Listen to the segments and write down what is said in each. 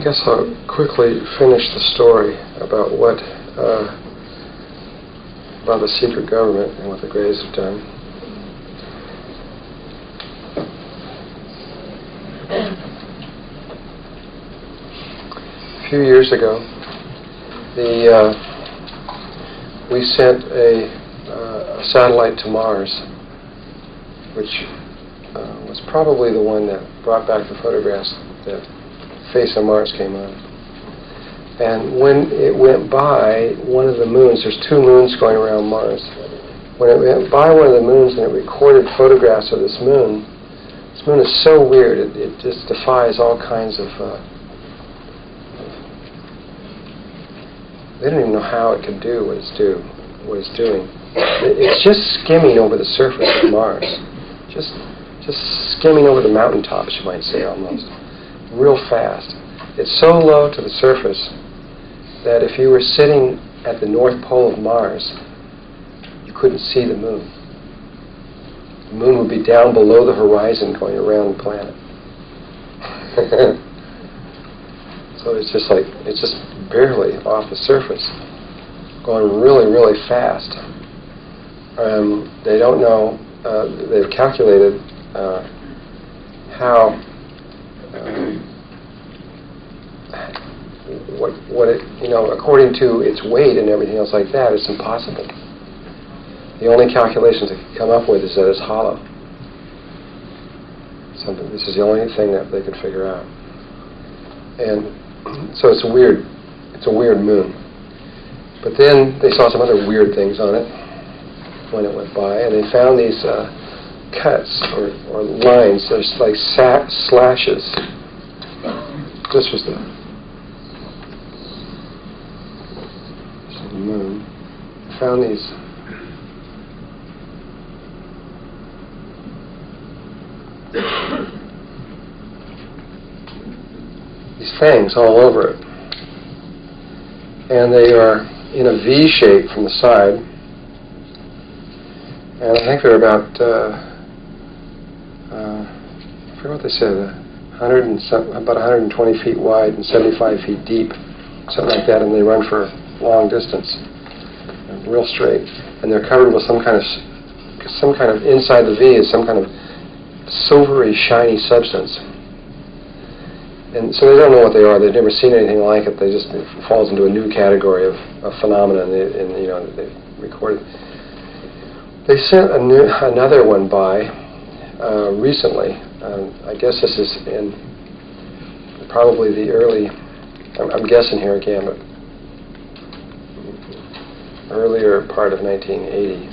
I guess I'll quickly finish the story about about the secret government and what the Greys have done. A few years ago, we sent a satellite to Mars, which was probably the one that brought back the photographs that Face on Mars came on. And when it went by one of the moons, there's 2 moons going around Mars. When it went by one of the moons and it recorded photographs of this moon is so weird, it just defies all kinds of... they don't even know how it could do what it's doing. It's just skimming over the surface of Mars. Just skimming over the mountaintops, you might say, almost. Real fast. It's so low to the surface that if you were sitting at the North Pole of Mars, you couldn't see the moon. The moon would be down below the horizon going around the planet. So it's just barely off the surface, going really, really fast. They don't know, they've calculated how what it, according to its weight and everything else like that, it's impossible. The only calculations they could come up with is that it's hollow. This is the only thing that they could figure out. And so it's a weird moon. But then they saw some other weird things on it when it went by, and they found these cuts or lines. There's like slashes. This was the moon. Found these fangs all over it, and they are in a V shape from the side, and I think they're about I forget what they said, about 120 feet wide and 75 feet deep, something like that, and they run for long distance, real straight, and they're covered with some kind of inside the V is some kind of silvery, shiny substance. And so they don't know what they are. They've never seen anything like it. It falls into a new category of phenomena, and they recorded. They sent another one by recently. I guess this is in probably the early. I'm guessing here again, but earlier part of 1980,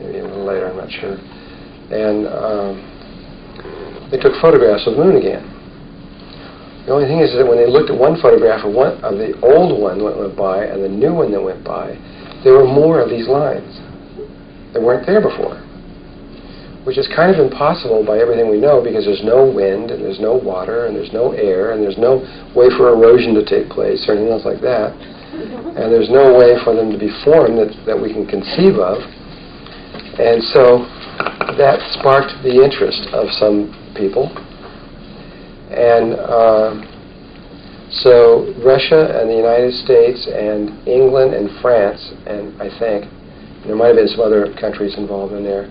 maybe a little later. I'm not sure. And they took photographs of the moon again. The only thing is that when they looked at one photograph of the old one that went by and the new one that went by, there were more of these lines that weren't there before, which is kind of impossible by everything we know, because there's no wind and there's no water and there's no air and there's no way for erosion to take place or anything else like that, and there's no way for them to be formed that we can conceive of. And so that sparked the interest of some people. And so Russia and the United States and England and France, and I think there might have been some other countries involved in there,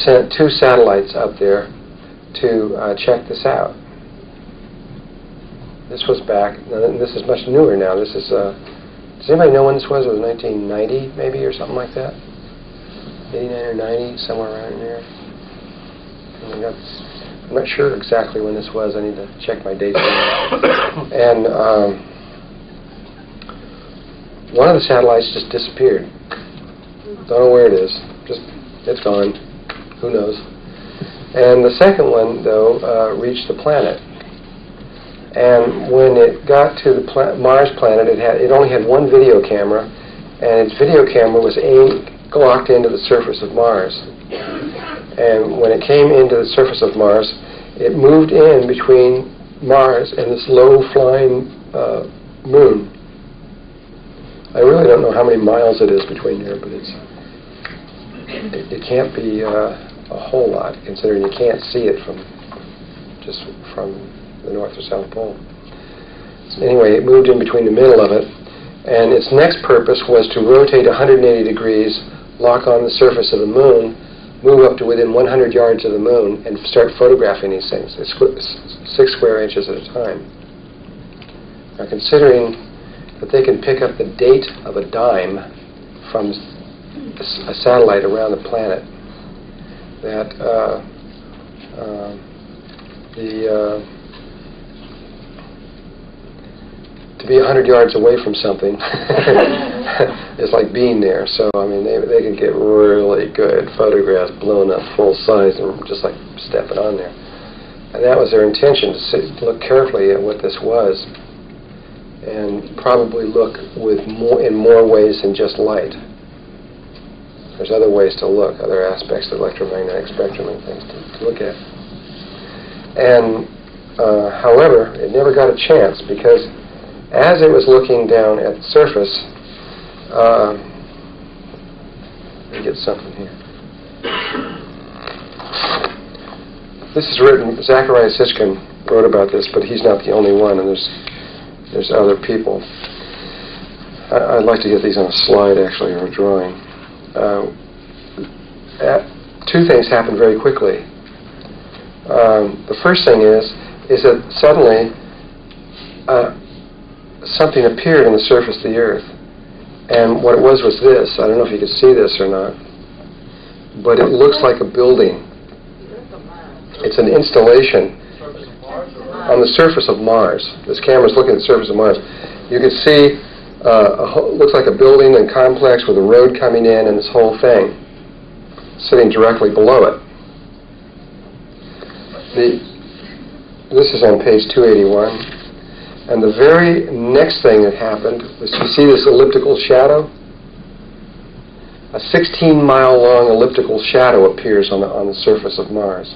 sent 2 satellites up there to check this out. This was back, this is much newer now. This is, does anybody know when this was? It was 1990 maybe, or something like that? 89 or 90, somewhere around there. I'm not sure exactly when this was. I need to check my dates. And one of the satellites just disappeared. Don't know where it is. It's gone. Who knows? And the second one, though, reached the planet. And when it got to the Mars planet, it only had one video camera, and its video camera was locked into the surface of Mars. And when it came into the surface of Mars, it moved in between Mars and this low-flying moon. I really don't know how many miles it is between here, but it can't be a whole lot, considering you can't see it from the North or South Pole. So anyway, it moved in between the middle of it, and its next purpose was to rotate 180 degrees, lock on the surface of the moon, move up to within 100 yards of the moon, and start photographing these things. It's 6 square inches at a time. Now, considering that they can pick up the date of a dime from a satellite around the planet, that to be 100 yards away from something is like being there. So, I mean, they can get really good photographs blown up full size and just like stepping on there. And that was their intention, to look carefully at what this was and probably look in more ways than just light. There's other ways to look, other aspects of the electromagnetic spectrum and things to look at. And, however, it never got a chance because as it was looking down at the surface, let me get something here. This is written, Zecharia Sitchin wrote about this, but he's not the only one, and there's other people. I'd like to get these on a slide, actually, or a drawing. Two things happened very quickly. The first thing is that suddenly something appeared on the surface of the Earth. And what it was this. I don't know if you can see this or not, but it looks like a building. It's an installation on the surface of Mars. This camera's looking at the surface of Mars. You can see looks like a building and complex with a road coming in and this whole thing sitting directly below it. This is on page 281. And the very next thing that happened was, you see this elliptical shadow? A 16-mile-long elliptical shadow appears on the surface of Mars.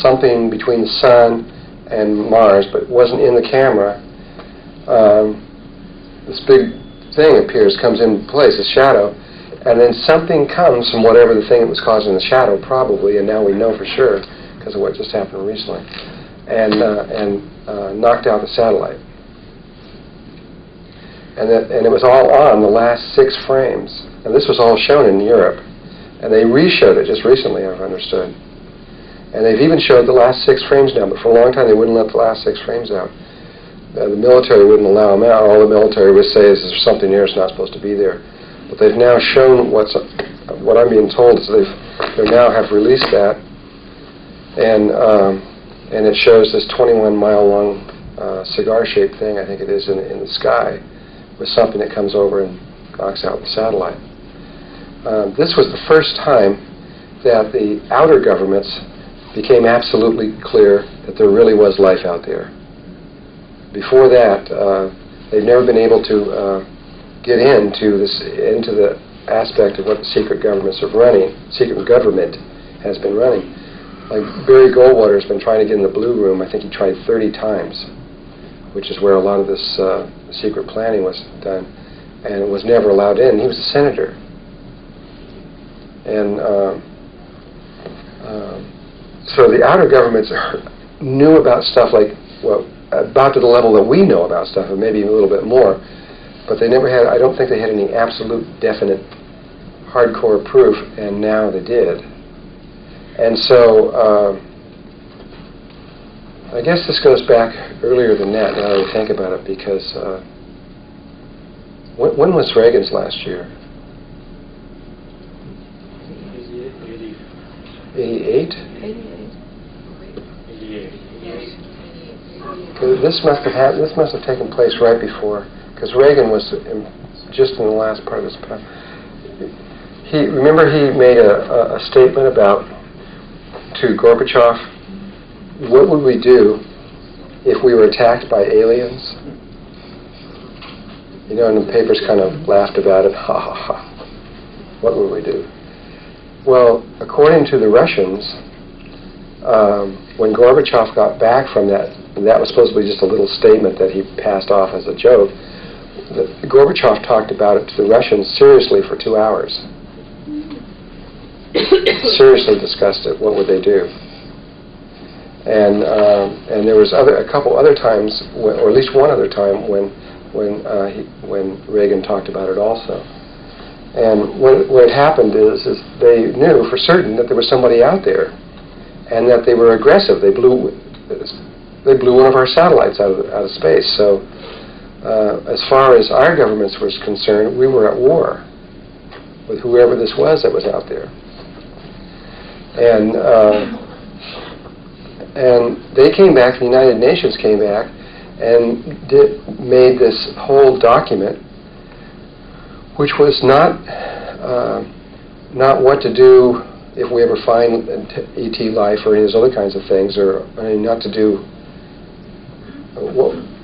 Something between the Sun and Mars, but wasn't in the camera. This big thing appears, comes into place, a shadow, and then something comes from whatever the thing that was causing the shadow, probably, and now we know for sure because of what just happened recently, and knocked out the satellite. And it was all on the last 6 frames. And this was all shown in Europe. And they re-showed it just recently, I've understood. And they've even showed the last 6 frames now, but for a long time they wouldn't let the last 6 frames out. The military wouldn't allow them out. All the military would say is there's something here that's not supposed to be there. But they've now shown what I'm being told is they now have released that. And it shows this 21-mile-long cigar-shaped thing, I think it is, in the sky, with something that comes over and knocks out the satellite. This was the first time that the outer governments became absolutely clear that there really was life out there. Before that, they've never been able to get into the aspect of what the secret governments are running, secret government has been running. Like Barry Goldwater has been trying to get in the Blue Room. I think he tried 30 times, which is where a lot of this secret planning was done, and was never allowed in. He was a senator. And so the outer governments knew about stuff like, well, about to the level that we know about stuff, and maybe a little bit more, but they never had, I don't think they had any absolute, definite, hardcore proof, and now they did. And so, I guess this goes back earlier than that, now that I think about it, because when was Reagan's last year? 88? 88. This must have taken place right before, because Reagan was just in the last part of his time. Remember he made a statement to Gorbachev, what would we do if we were attacked by aliens? You know, and the papers kind of laughed about it. Ha ha ha. What would we do? Well, according to the Russians, when Gorbachev got back from that was supposed to be just a little statement that he passed off as a joke. Gorbachev talked about it to the Russians seriously for 2 hours. Seriously discussed it. What would they do? And there was a couple other times, or at least one other time, when Reagan talked about it also. And what had happened is they knew for certain that there was somebody out there, and that they were aggressive. They blew one of our satellites out of space. So as far as our governments was concerned, we were at war with whoever this was that was out there. And they came back, the United Nations came back, and made this whole document, which was not what to do if we ever find ET life or any of those other kinds of things, or not to do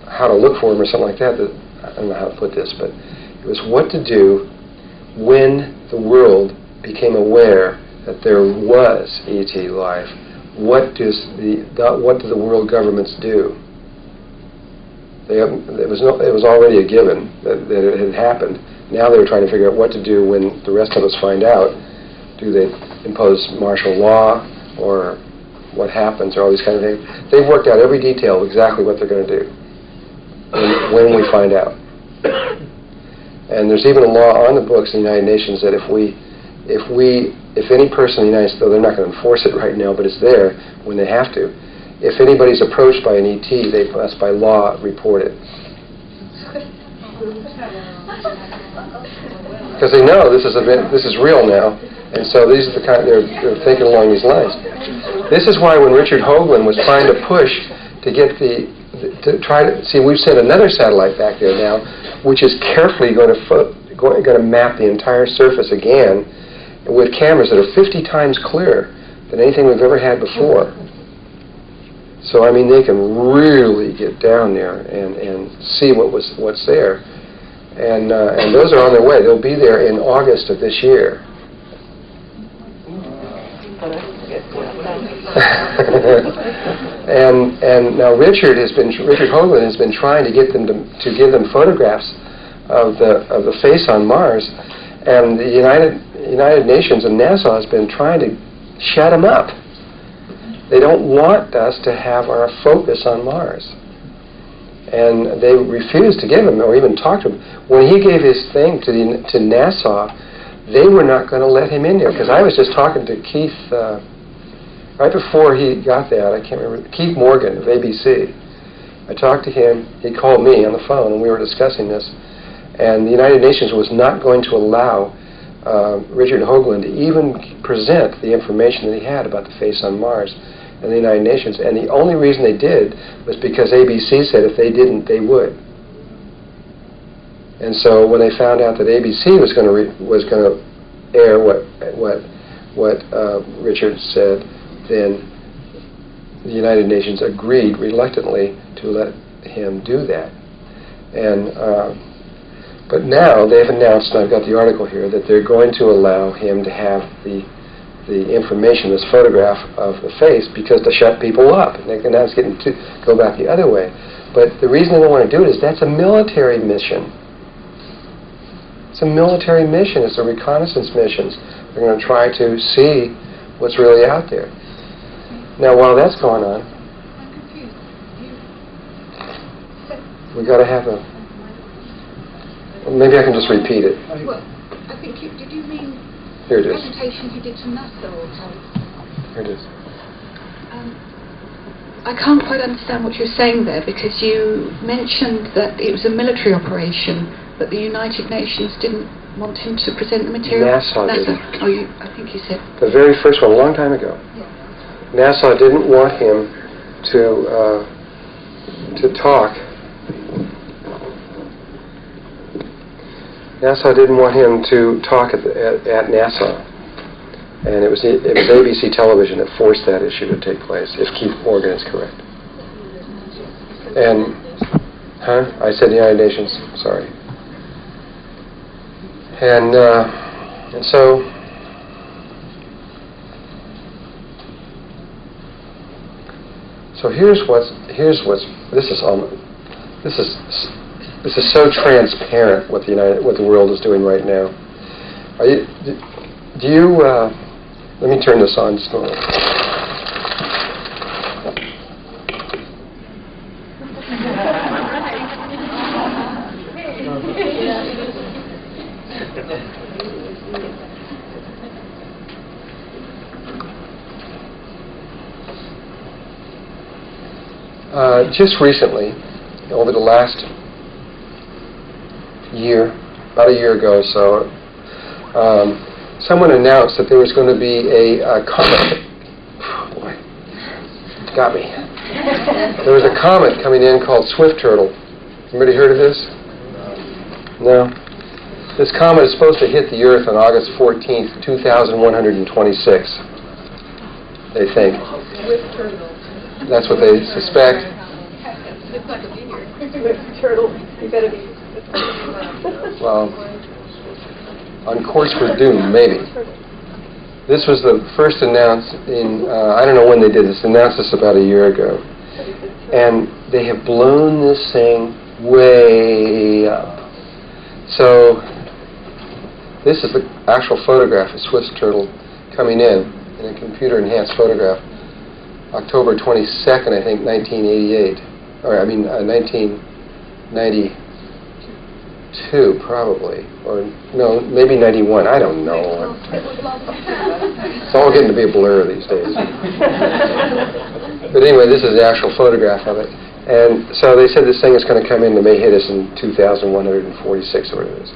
how to look for them or something like that. I don't know how to put this, but it was what to do when the world became aware that there was ET life. What do the world governments do? It was already a given that it had happened. Now they were trying to figure out what to do when the rest of us find out. Do they impose martial law, or what happens, or all these kind of things? They've worked out every detail of exactly what they're going to do when we find out. And there's even a law on the books in the United Nations that if any person in the United States, though they're not going to enforce it right now, but it's there when they have to, if anybody's approached by an ET, they must by law report it. Because they know this is real now, and so these are the kind they're thinking along these lines. This is why when Richard Hoagland was trying to push to get we've sent another satellite back there now, which is carefully going to map the entire surface again with cameras that are 50 times clearer than anything we've ever had before. So I mean, they can really get down there and see what's there, and those are on their way. They'll be there in August of this year. and now Richard Hoagland has been trying to get them to give them photographs of the face on Mars, and the United Nations and NASA has been trying to shut him up. They don't want us to have our focus on Mars. And they refused to give him, or even talk to him. When he gave his thing to NASA, they were not going to let him in there. Because I was just talking to Keith, right before he got that, I can't remember, Keith Morgan of ABC. I talked to him, he called me on the phone, and we were discussing this. And the United Nations was not going to allow Richard Hoagland to even present the information that he had about the face on Mars in the United Nations. And the only reason they did was because ABC said if they didn't, they would. And so when they found out that ABC was going to air what Richard said, then the United Nations agreed reluctantly to let him do that. And but now they've announced, and I've got the article here, that they're going to allow him to have the information, this photograph of the face, because to shut people up. And now it's getting to go back the other way. But the reason they don't want to do it is that's a military mission. It's a military mission. It's a reconnaissance mission. They're going to try to see what's really out there. Now, while that's going on, we've got to have a... Maybe I can just repeat it. Well, I think did you mean here it the is. presentation you did to NASA or how? Here it is. I can't quite understand what you're saying there, because you mentioned that it was a military operation, but the United Nations didn't want him to present the material. NASA did. Oh, I think you said. The very first one, a long time ago. Yeah. NASA didn't want him to talk. NASA didn't want him to talk at NASA, and it was ABC Television that forced that issue to take place, if Keith Morgan is correct. And, I said the United Nations, sorry. And so, this is so transparent what the world is doing right now. Let me turn this on just a moment. Just recently, over the last year, about a year ago or so, someone announced that there was going to be a comet. Oh, boy, got me. There was a comet coming in called Swift Turtle. Anybody heard of this? No? This comet is supposed to hit the Earth on August 14th, 2126, they think. That's what they suspect. Turtle, you better be. Well, on course for doom, maybe. This was the first announced in, I don't know when they did this, announced this about a year ago. And they have blown this thing way up. So, this is the actual photograph of Swift Turtle coming in a computer-enhanced photograph. October 22nd, I think, 1988. Or, 1992, probably. Or, no, maybe 91. I don't know. It's all getting to be a blur these days. But anyway, this is the actual photograph of it. And so they said this thing is going to come in, it may hit us in 2146 or whatever it is.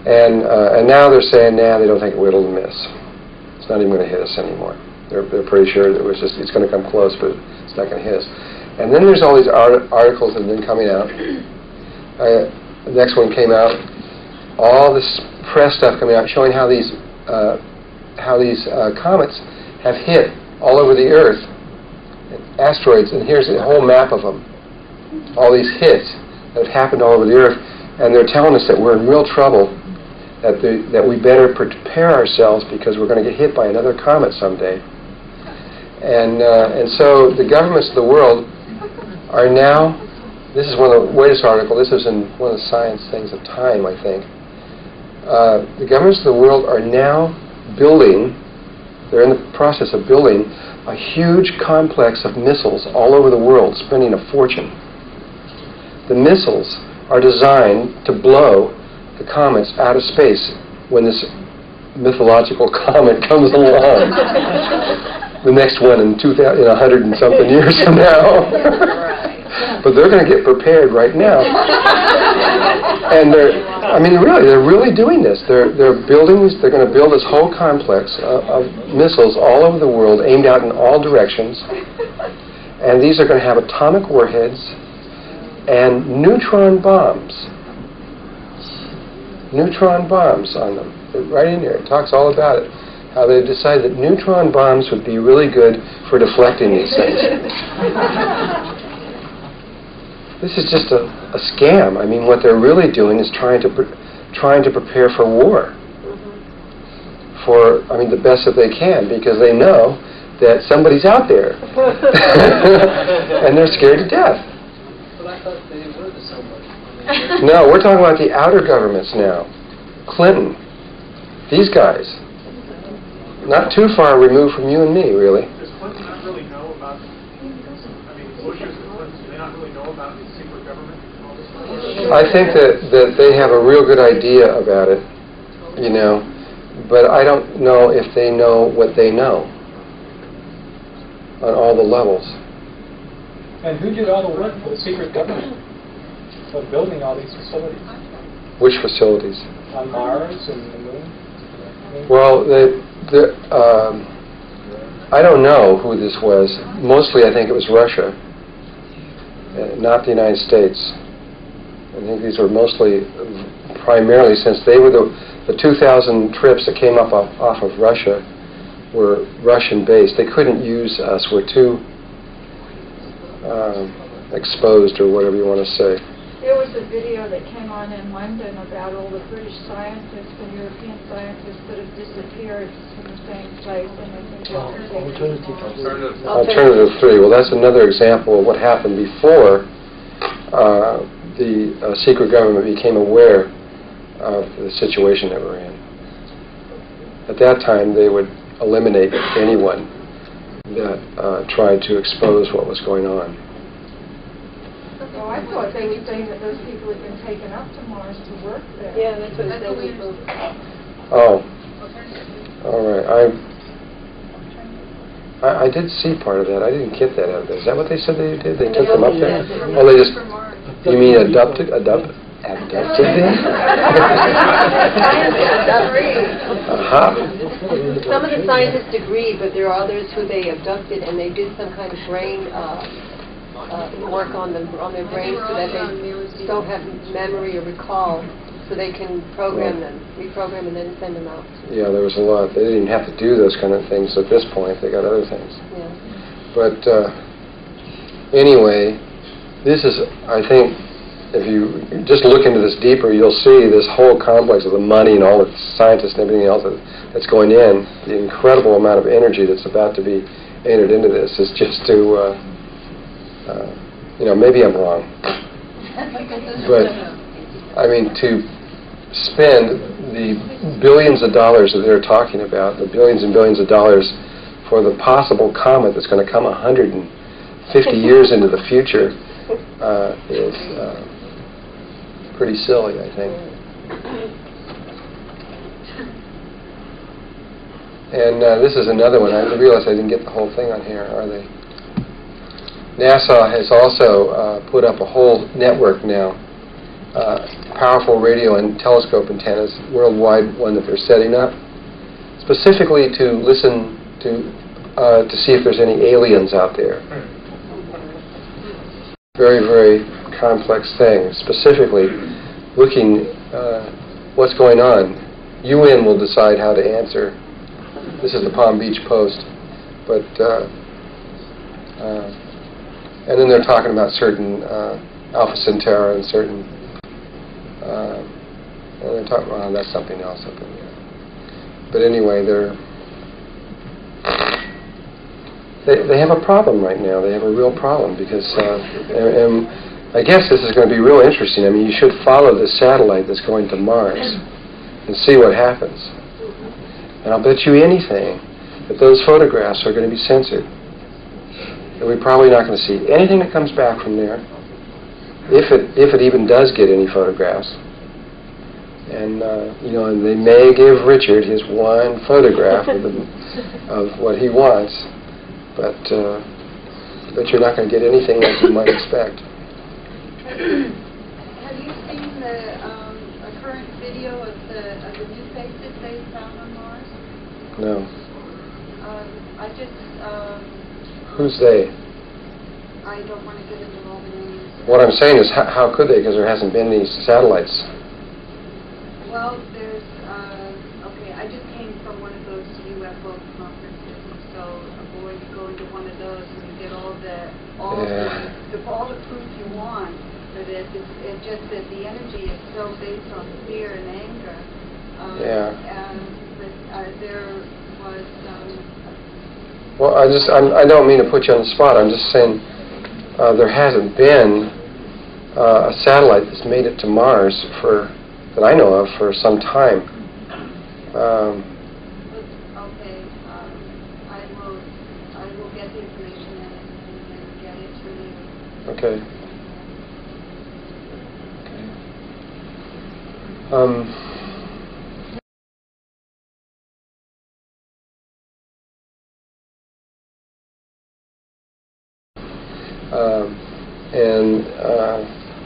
And now they're saying, nah, they don't think it will miss. It's not even going to hit us anymore. They're pretty sure that it's going to come close, but it's not going to hit us. And then there's all these articles that have been coming out. The next one came out. All this press stuff coming out showing how these comets have hit all over the Earth, asteroids, and here's a whole map of them. All these hits that have happened all over the Earth, and they're telling us that we're in real trouble. That we better prepare ourselves because we're going to get hit by another comet someday. And so the governments of the world are now, this is one of the latest article, this is in one of the science things of Time, I think. The governments of the world are now building, they're in the process of building a huge complex of missiles all over the world, spending a fortune. The missiles are designed to blow the comets out of space when this mythological comet comes along. The next one in 100 and something years from now. But they're going to get prepared right now. And they're really doing this. They're building these, they're going to build this whole complex of missiles all over the world, aimed out in all directions. And these are going to have atomic warheads and neutron bombs. Neutron bombs on them. Right in here. It talks all about it. How they decided that neutron bombs would be really good for deflecting these things. This is just a scam. I mean, what they're really doing is trying to prepare for war. For, the best that they can, because they know that somebody's out there. And they're scared to death. But I thought they were the somebody. No, we're talking about the outer governments now. Clinton. These guys. Not too far removed from you and me, really. Does Clinton not really know about, Bush's and Clinton's, do they not really know about the secret government and all this stuff? I think that they have a real good idea about it, but I don't know if they know what they know on all the levels. And who did all the work for the secret government of building all these facilities? Which facilities? On Mars and the Moon? Well, I don't know who this was. Mostly I think it was Russia, not the United States. I think these were primarily, since they were the 2,000 trips that came up off of Russia were Russian-based. They couldn't use us. We're too exposed, or whatever you want to say. There was a video that came on in London about all the British scientists and European scientists that have disappeared from the same place, and I think Alternative 3. Well, that's another example of what happened before the secret government became aware of the situation that we're in. At that time, they would eliminate anyone that tried to expose what was going on. Well, I thought they were saying that those people had been taken up to Mars to work there. Yeah, that's what they were. Oh, all right. I did see part of that. I didn't get that out of it. Is that what they said they did? They took them up there? Oh, they just... You mean abducted? Abducted them? Some of the scientists agree, but there are others who they abducted and they did some kind of brain work on their brains so that they don't have memory or recall, so they can program them, reprogram, and then send them out. Yeah, there was a lot. They didn't even have to do those kind of things at this point. They got other things. Yeah. But anyway, this is, I think, if you just look into this deeper, you'll see this whole complex of the money and all the scientists and everything else that's going in, the incredible amount of energy that's about to be entered into this is just to, maybe I'm wrong. But, I mean, to spend the billions of dollars that they're talking about, the billions and billions of dollars for the possible comet that's going to come 150 years into the future is pretty silly, I think. And this is another one. I realized I didn't get the whole thing on here, are they? NASA has also put up a whole network now, powerful radio and telescope antennas, worldwide one that they're setting up, specifically to listen to see if there's any aliens out there. Very, very complex thing, specifically looking what's going on. UN will decide how to answer. This is the Palm Beach Post, but and then they're talking about certain Alpha Centauri and certain and they're talking, well, that's something else up in there. But anyway, they have a problem right now. They have a real problem because and I guess this is going to be real interesting. I mean, you should follow the satellite that's going to Mars and see what happens. And I'll bet you anything that those photographs are going to be censored. And we're probably not going to see anything that comes back from there, if it even does get any photographs. And and they may give Richard his one photograph of what he wants, but you're not going to get anything like you might expect. Have you seen a current video of the new faces they found on Mars? No. I just... Who's they? I don't want to get into all the names. What I'm saying is, how could they? Because there hasn't been these satellites. Well, there's... I just came from one of those UFO conferences, and so boy, you go into one of those and you get all the proof you want. But it's just that the energy is so based on fear and anger. But there was... Well, I don't mean to put you on the spot. I'm just saying there hasn't been a satellite that's made it to Mars that I know of for some time. I will get the information and get it to you. Okay.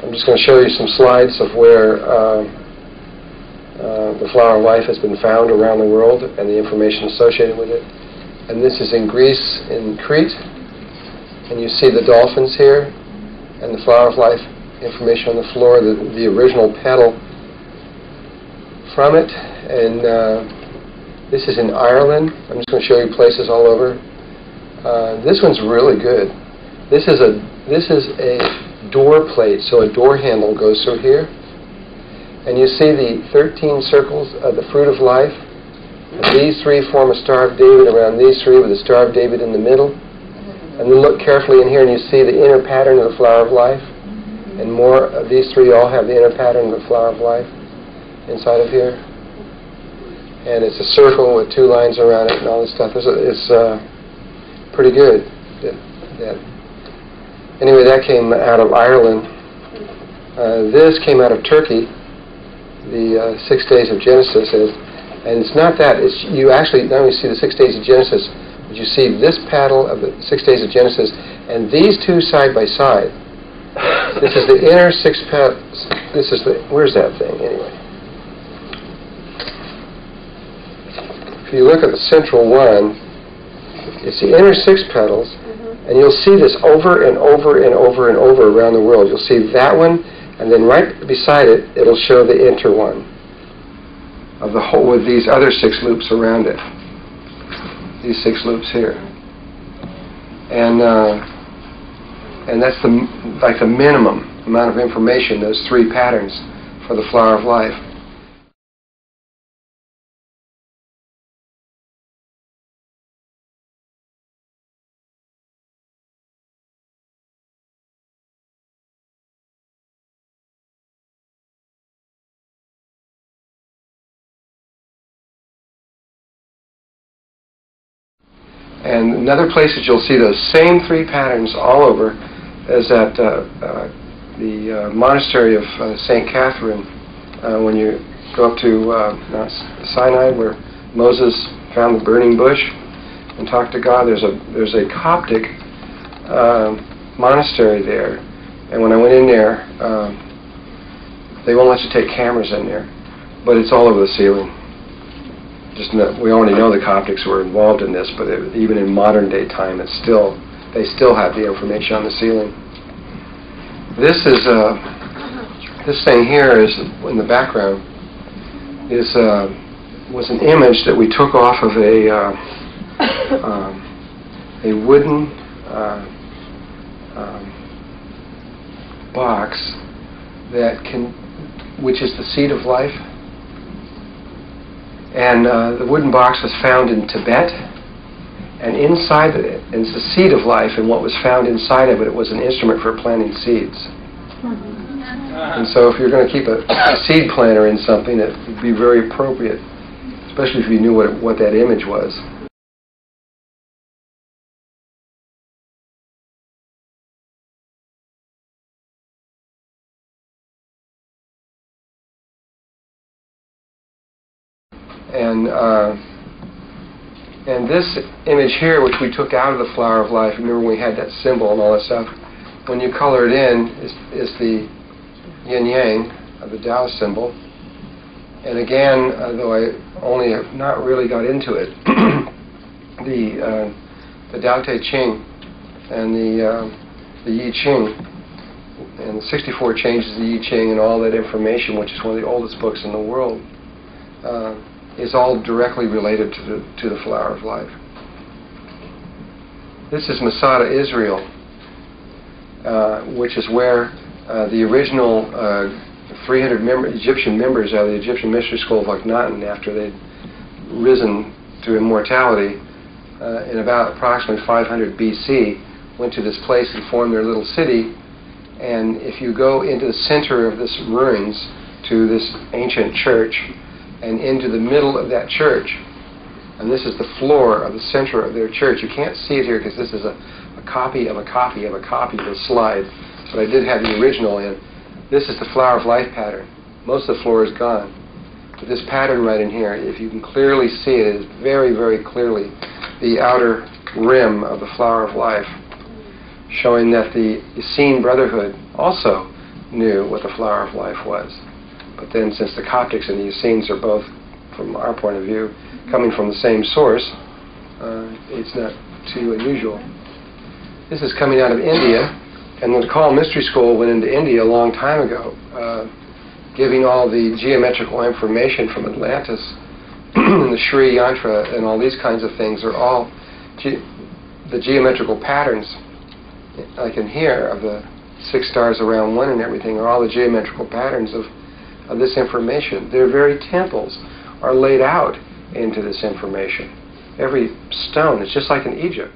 I'm just going to show you some slides of where the Flower of Life has been found around the world and the information associated with it. And this is in Greece, in Crete. And you see the dolphins here and the Flower of Life information on the floor, the original petal from it. And this is in Ireland. I'm just going to show you places all over. This one's really good. This is a door plate, so a door handle goes through here. And you see the 13 circles of the fruit of life. And these three form a Star of David around these three with the Star of David in the middle. And then look carefully in here and you see the inner pattern of the Flower of Life. And more of these three all have the inner pattern of the Flower of Life inside of here. And it's a circle with two lines around it and all this stuff. It's pretty good. Anyway, that came out of Ireland. This came out of Turkey, the 6 days of Genesis. And it's not that. You actually not only see the 6 days of Genesis, You see this paddle of the 6 days of Genesis, and these two side by side. This is the inner 6 petals. This is the, where's that thing anyway? If you look at the central one, it's the inner 6 petals, and you'll see this over and over and over and over around the world. You'll see that one, and then right beside it, it'll show the inter one of the whole with these other 6 loops around it. These 6 loops here, and that's like the minimum amount of information. Those 3 patterns for the flower of life. And another place that you'll see those same 3 patterns all over is at the monastery of St. Catherine. When you go up to Sinai, where Moses found the burning bush and talked to God, there's a Coptic monastery there. And when I went in there, they won't let you take cameras in there, but it's all over the ceiling. We already know the Coptics were involved in this, but even in modern day time, they still have the information on the ceiling. This thing here is in the background was an image that we took off of a wooden box which is the seed of life. And the wooden box was found in Tibet, and inside it is the seed of life, and what was found inside of it was an instrument for planting seeds. And so if you're going to keep a seed planter in something, it would be very appropriate, especially if you knew what that image was. And this image here, which we took out of the flower of life, remember when we had that symbol and all that stuff, when you color it in, is the yin-yang of the Tao symbol. And again, though I only have not really got into it, the Tao Te Ching and the Yi Ching, and the 64 changes of the Yi Ching and all that information, which is one of the oldest books in the world, is all directly related to the flower of life. This is Masada, Israel, which is where the original 300 Egyptian members of the Egyptian mystery school of Akhenaten, after they'd risen to immortality in about approximately 500 BC, went to this place and formed their little city. And if you go into the center of this ruins to this ancient church, and into the middle of that church, and this is the floor of the center of their church. You can't see it here because this is a copy of a copy of a copy of a slide, but I did have the original in. This is the flower of life pattern. Most of the floor is gone. But this pattern right in here, if you can clearly see it, is very, very clearly the outer rim of the flower of life, showing that the Essene Brotherhood also knew what the flower of life was. But then, since the Coptics and the Essenes are both, from our point of view, coming from the same source, it's not too unusual. This is coming out of India, and the Nekal Mystery School went into India a long time ago, giving all the geometrical information from Atlantis, and the Sri Yantra, and all these kinds of things are all the geometrical patterns, like in here, of the 6 stars around one and everything, are all the geometrical patterns of this information. Their very temples are laid out into this information. Every stone is just like in Egypt.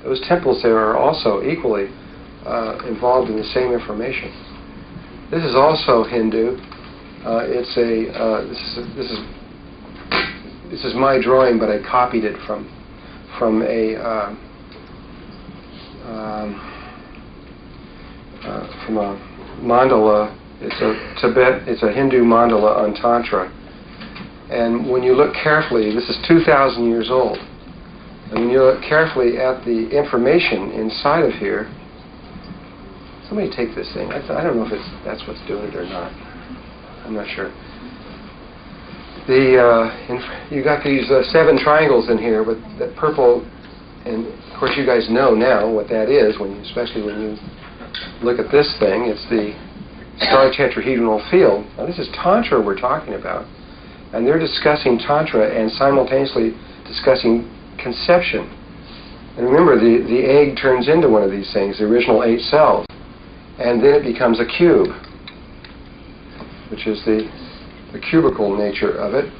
Those temples there are also equally involved in the same information. This is also Hindu. This is this is my drawing, but I copied it from a mandala. It's a Hindu mandala on Tantra. And when you look carefully, this is 2,000 years old. And when you look carefully at the information inside of here, somebody take this thing. I don't know if that's what's doing it or not. I'm not sure. You got these 7 triangles in here, but that purple, and of course you guys know now what that is, especially when you look at this thing. It's the star tetrahedral field. Now this is Tantra we're talking about, and they're discussing Tantra and simultaneously discussing conception. And remember, the egg turns into one of these things, the original 8 cells, and then it becomes a cube, which is the cubical nature of it.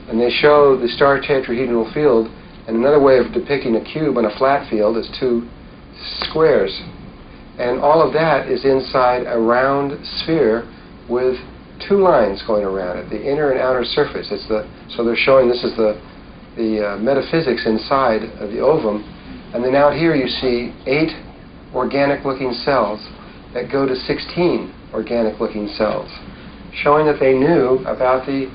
And they show the star tetrahedral field, and another way of depicting a cube on a flat field is 2 squares. And all of that is inside a round sphere with 2 lines going around it, the inner and outer surface. So they're showing this is the metaphysics inside of the ovum. And then out here you see 8 organic-looking cells that go to 16 organic-looking cells, showing that they knew about the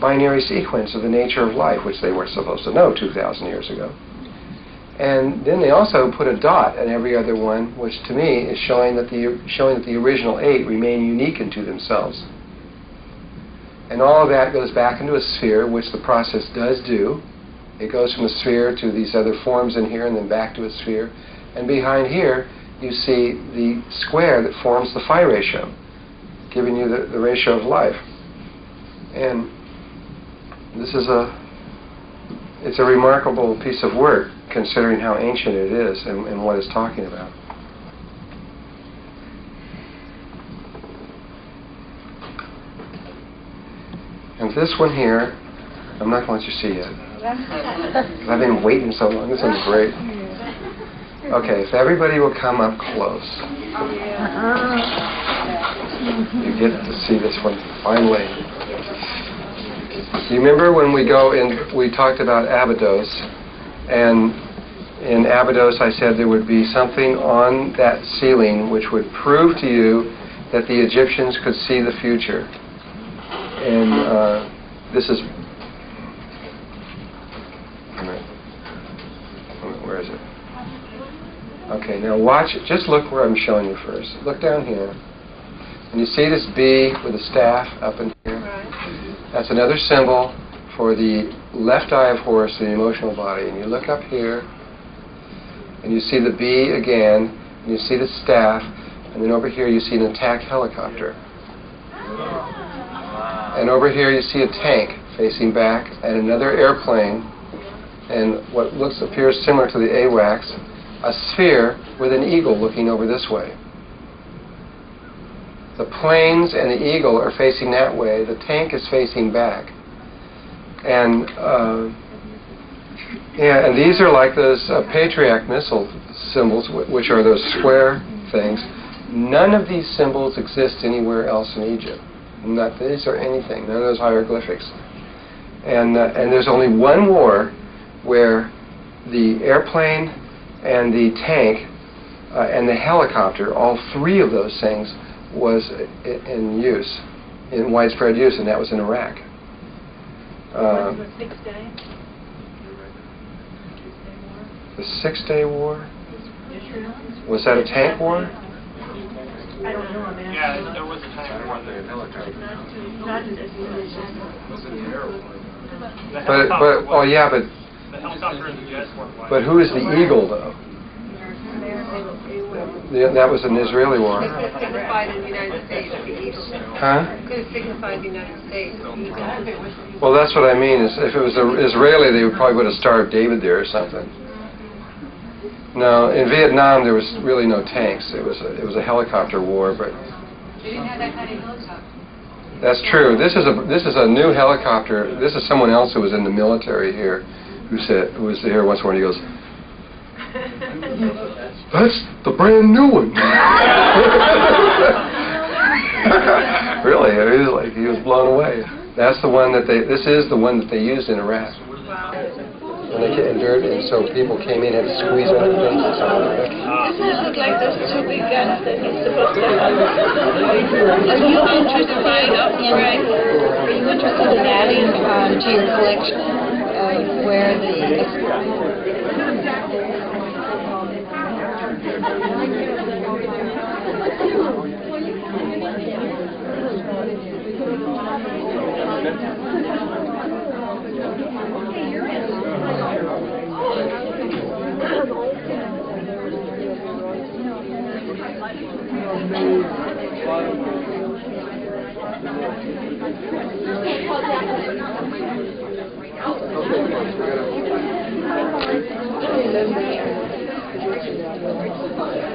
binary sequence of the nature of life, which they weren't supposed to know 2,000 years ago. And then they also put a dot in every other one, which to me is showing that the original 8 remain unique unto themselves. And all of that goes back into a sphere, which the process does do. It goes from a sphere to these other forms in here and then back to a sphere. And behind here, you see the square that forms the phi ratio, giving you the ratio of life. And this is it's a remarkable piece of work, considering how ancient it is and what it's talking about. And this one here, I'm not going to let you see yet. I've been waiting so long. This one's great. Okay, if everybody will come up close. You get to see this one finally. You remember when we talked about Abydos, and in Abydos I said there would be something on that ceiling which would prove to you that the Egyptians could see the future. And this is, where is it? Okay, now watch it. Just look where I'm showing you first. Look down here. And you see this bee with a staff up in here? That's another symbol for the left eye of Horus, the emotional body. And you look up here, and you see the bee again, and you see the staff, and then over here you see an attack helicopter. And over here you see a tank facing back, and another airplane, and what appears similar to the AWACS, a sphere with an eagle looking over this way. The planes and the eagle are facing that way. The tank is facing back. And and these are like those Patriarch missile symbols, which are those square things. None of these symbols exist anywhere else in Egypt. Not these or anything. None of those hieroglyphics. And there's only one war where the airplane and the tank and the helicopter, all 3 of those things, was in use, in widespread use, and that was in Iraq. The 6 Day? The 6-Day War? Israel? Was that a tank war? I don't know, man. Yeah, there was a time when Not in this the helicopter and the jets weren't white. But who is the eagle, though? That was an Israeli war. It could signify the United States, the eagle. Huh? It could signify the United States. Well, that's what I mean. Is if it was Israeli, they probably would have starved David there or something. No, in Vietnam there was really no tanks. It was a helicopter war, but They didn't have that kind of helicopter. that's true. This is a new helicopter. This is someone else who was in the military here, who was here once more, and he goes, "That's the brand new one." Really, he was blown away. That's the one that this is the one that they used in Iraq. When they get in dirt, and so people came in and had to squeeze under things and stuff like that. Doesn't it look like those two big guns that he's supposed to have? Are you interested in adding to your collection where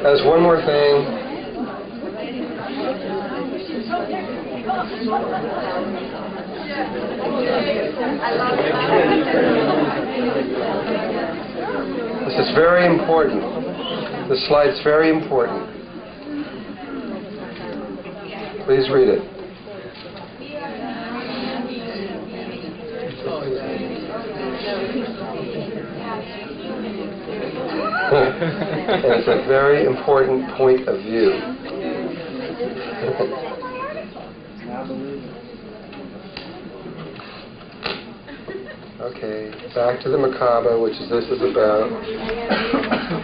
There's one more thing. This is very important. This slide's very important. Please read it. It's a very important point of view. Okay, back to the Merkaba, which is this is about.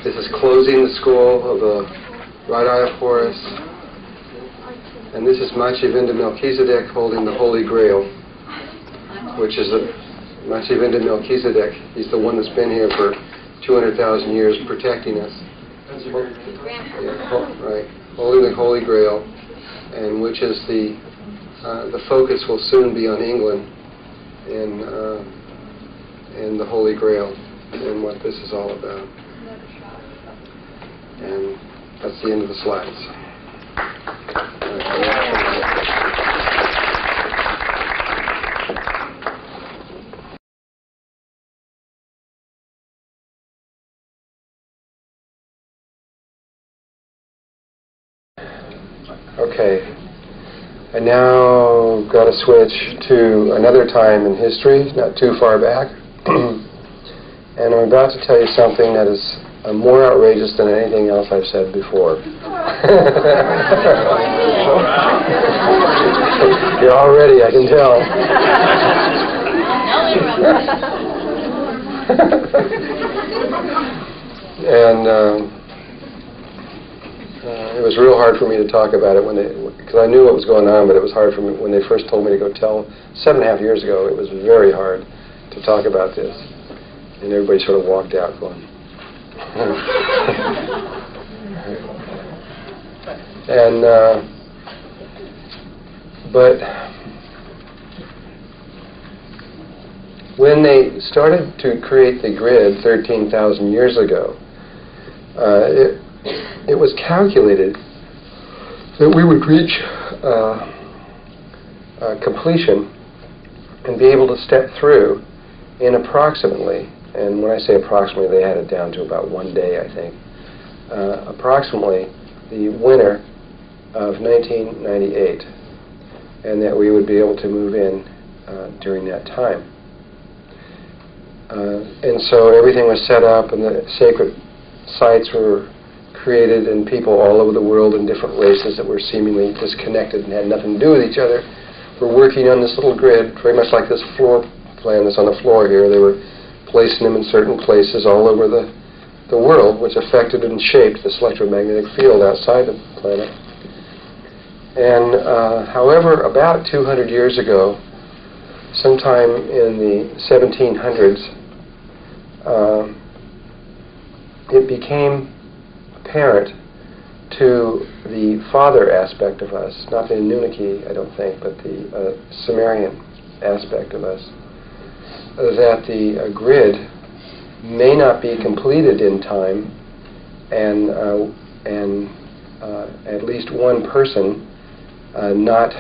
This is closing the scroll of the right eye of Horus. And this is Machiavinda Melchizedek holding the Holy Grail, which is Machiavinda Melchizedek. He's the one that's been here for 200,000 years protecting us. Right, holding the Holy Grail, and which is the focus will soon be on England and the Holy Grail and what this is all about. And that's the end of the slides. Okay, I now got to switch to another time in history, not too far back, and I'm about to tell you something that is more outrageous than anything else I've said before. You're all ready, I can tell. And it was real hard for me to talk about it because I knew what was going on, but it was hard for me when they first told me to go tell 7.5 years ago. It was very hard to talk about this, and everybody sort of walked out going. And but when they started to create the grid 13,000 years ago, it was calculated that we would reach completion and be able to step through in approximately, and when I say approximately, they had it down to about 1 day, I think, approximately the winter of 1998, and that we would be able to move in during that time. And so everything was set up, and the sacred sites were created, and people all over the world in different races that were seemingly disconnected and had nothing to do with each other were working on this little grid, very much like this floor plan that's on the floor here. They were placing them in certain places all over the world, which affected and shaped this electromagnetic field outside the planet. And however, about 200 years ago, sometime in the 1700s, it became apparent to the father aspect of us, not the Anunnaki, I don't think, but the Sumerian aspect of us, that the grid may not be completed in time, and at least one person not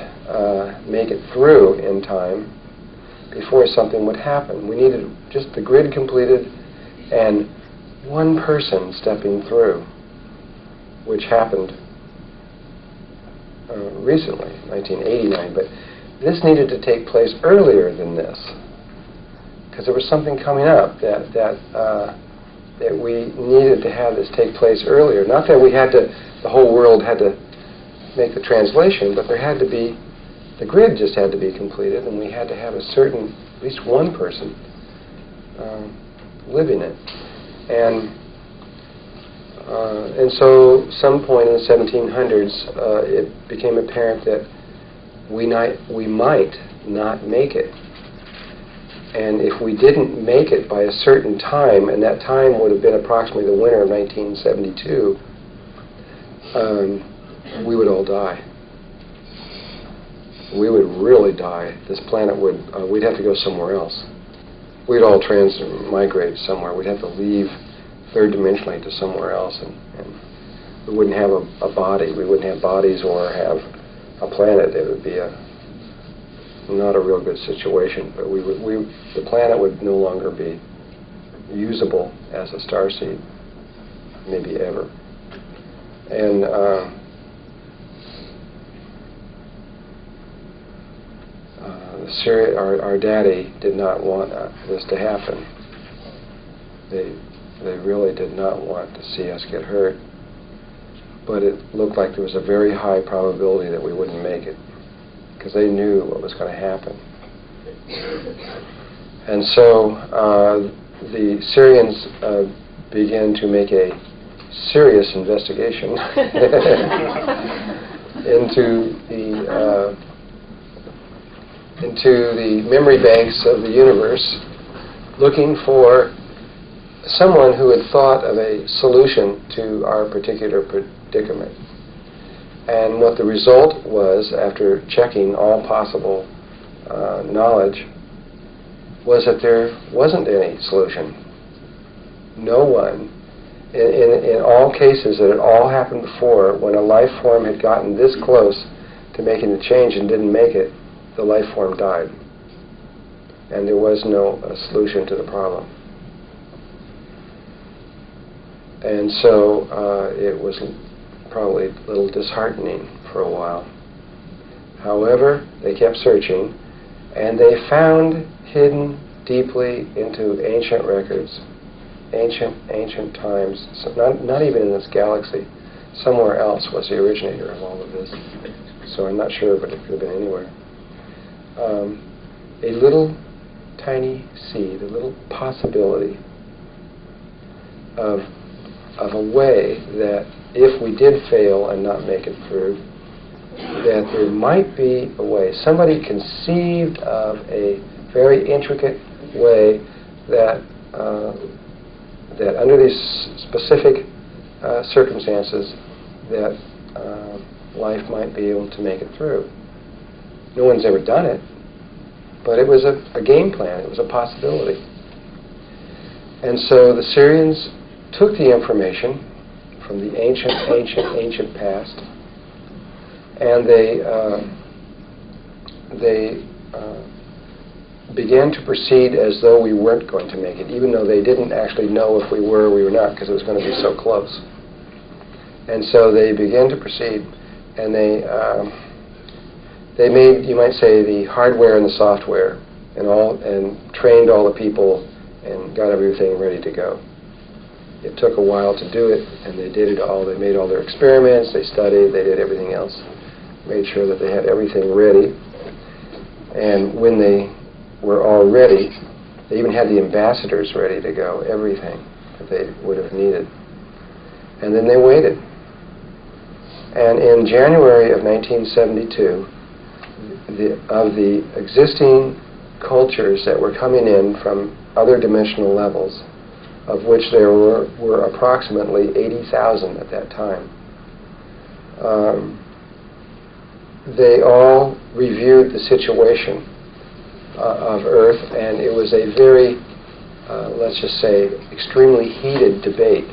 make it through in time before something would happen. We needed just the grid completed and one person stepping through, which happened recently, 1989, but this needed to take place earlier than this. because there was something coming up that we needed to have this take place earlier. Not that the whole world had to make the translation, but there had to be, the grid just had to be completed, and we had to have at least one person living it. And so some point in the 1700s, it became apparent that we might not make it. And if we didn't make it by a certain time, and that time would have been approximately the winter of 1972, we would all die. We would really die. This planet we'd have to go somewhere else. We'd all migrate somewhere. We'd have to leave third dimensionally to somewhere else, and we wouldn't have a body. We wouldn't have bodies or have a planet. It would be not a real good situation. But the planet would no longer be usable as a starseed, maybe ever. And our daddy did not want this to happen. They really did not want to see us get hurt. But it looked like there was a very high probability that we wouldn't make it, because they knew what was going to happen. And so the Syrians began to make a serious investigation into the memory banks of the universe, looking for someone who had thought of a solution to our particular predicament. And what the result was, after checking all possible knowledge, was that there wasn't any solution. No one, in all cases that had all happened before, when a life form had gotten this close to making the change and didn't make it, the life form died. And there was no solution to the problem. And so it was probably a little disheartening for a while. However, they kept searching, and they found hidden deeply into ancient records, ancient times, so not even in this galaxy, somewhere else was the originator of all of this. So I'm not sure, but it could have been anywhere. A little tiny seed, a little possibility of a way that if we did fail and not make it through, that there might be a way. Somebody conceived of a very intricate way that under these specific circumstances, that life might be able to make it through. No one's ever done it, but it was a game plan. It was a possibility. And so the Syrians took the information from the ancient past, and they began to proceed as though we weren't going to make it, even though they didn't actually know if we were or we were not, because it was going to be so close. And so they began to proceed, and they made, you might say, the hardware and the software, and trained all the people and got everything ready to go. It took a while to do it, and they did it all. They made all their experiments, they studied, they did everything else, made sure that they had everything ready. And when they were all ready, they even had the ambassadors ready to go, everything that they would have needed. And then they waited. And in January of 1972, of the existing cultures that were coming in from other dimensional levels, of which there were approximately 80,000 at that time, they all reviewed the situation of Earth, and it was a very, let's just say, extremely heated debate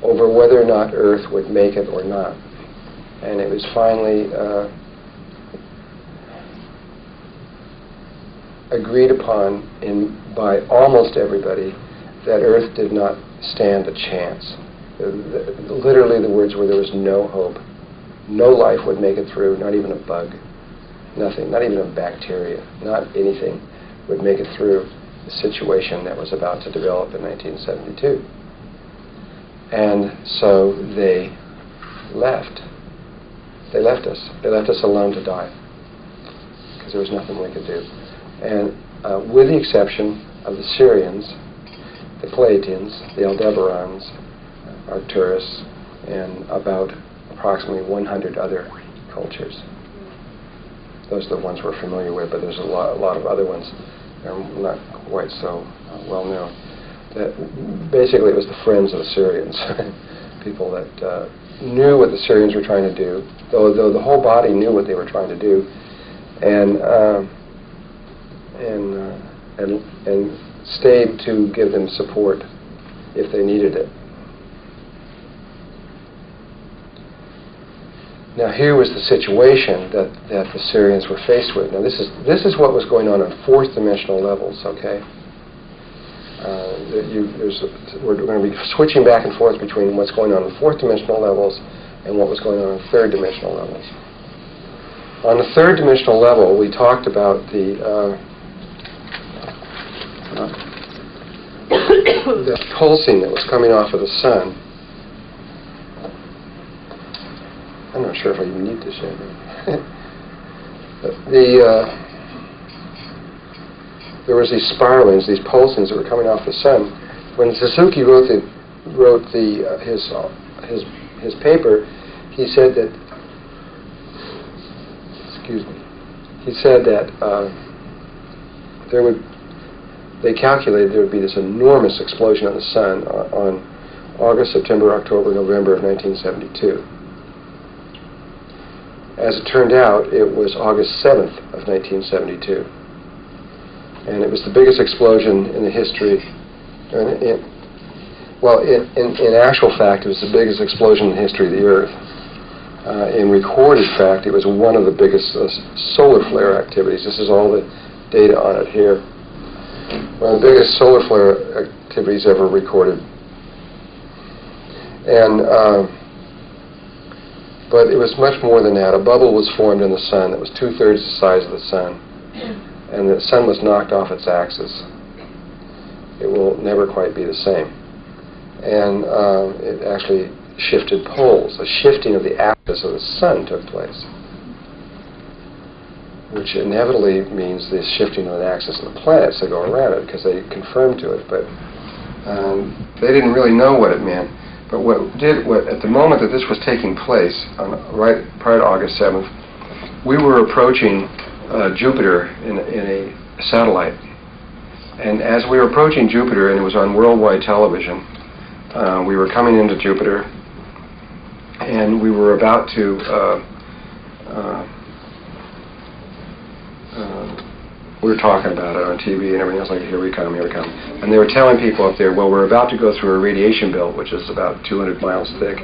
over whether or not Earth would make it or not. And it was finally agreed upon by almost everybody that Earth did not stand a chance. Literally the words were, there was no hope. No life would make it through, not even a bug. Nothing, not even a bacteria, not anything would make it through. situation that was about to develop in 1972. And so they left. They left us. They left us alone to die because there was nothing we could do. And with the exception of the Syrians, the Pleiadians, the Aldebarans, Arcturus, and about approximately 100 other cultures. Those are the ones we're familiar with, but there's a lot of other ones that are not quite so well known. Basically, it was the friends of the Syrians, people that knew what the Syrians were trying to do, though the whole body knew what they were trying to do, and stayed to give them support if they needed it. Now, here was the situation that the Syrians were faced with. Now, this is what was going on fourth dimensional levels. Okay. We're going to be switching back and forth between what's going on in fourth dimensional levels and what was going on in third dimensional levels. On the third dimensional level, we talked about the pulsing that was coming off of the sun. I'm not sure if I even need to say that. There was these spiralings, these pulsings that were coming off the sun. When Suzuki wrote his paper, he said that. Excuse me. He said that they calculated there would be this enormous explosion on the sun on August, September, October, November of 1972. As it turned out, it was August 7th of 1972. And it was the biggest explosion in the history. In actual fact, it was the biggest explosion in the history of the Earth. In recorded fact, it was one of the biggest solar flare activities. This is all the data on it here. One of the biggest solar flare activities ever recorded. And but it was much more than that. A bubble was formed in the sun that was 2/3 the size of the sun. And the sun was knocked off its axis. It will never quite be the same. And it actually shifted poles. A shifting of the axis of the sun took place, which inevitably means the shifting of the axis of the planets that go around it, because they confirmed to it. But they didn't really know what it meant. But at the moment that this was taking place, right prior to August 7th, we were approaching Jupiter in a satellite. And as we were approaching Jupiter, and it was on worldwide television, we were coming into Jupiter, and we were about to we were talking about it on TV and everything else, like, here we come, here we come. And they were telling people up there, well, we're about to go through a radiation belt, which is about 200 miles thick,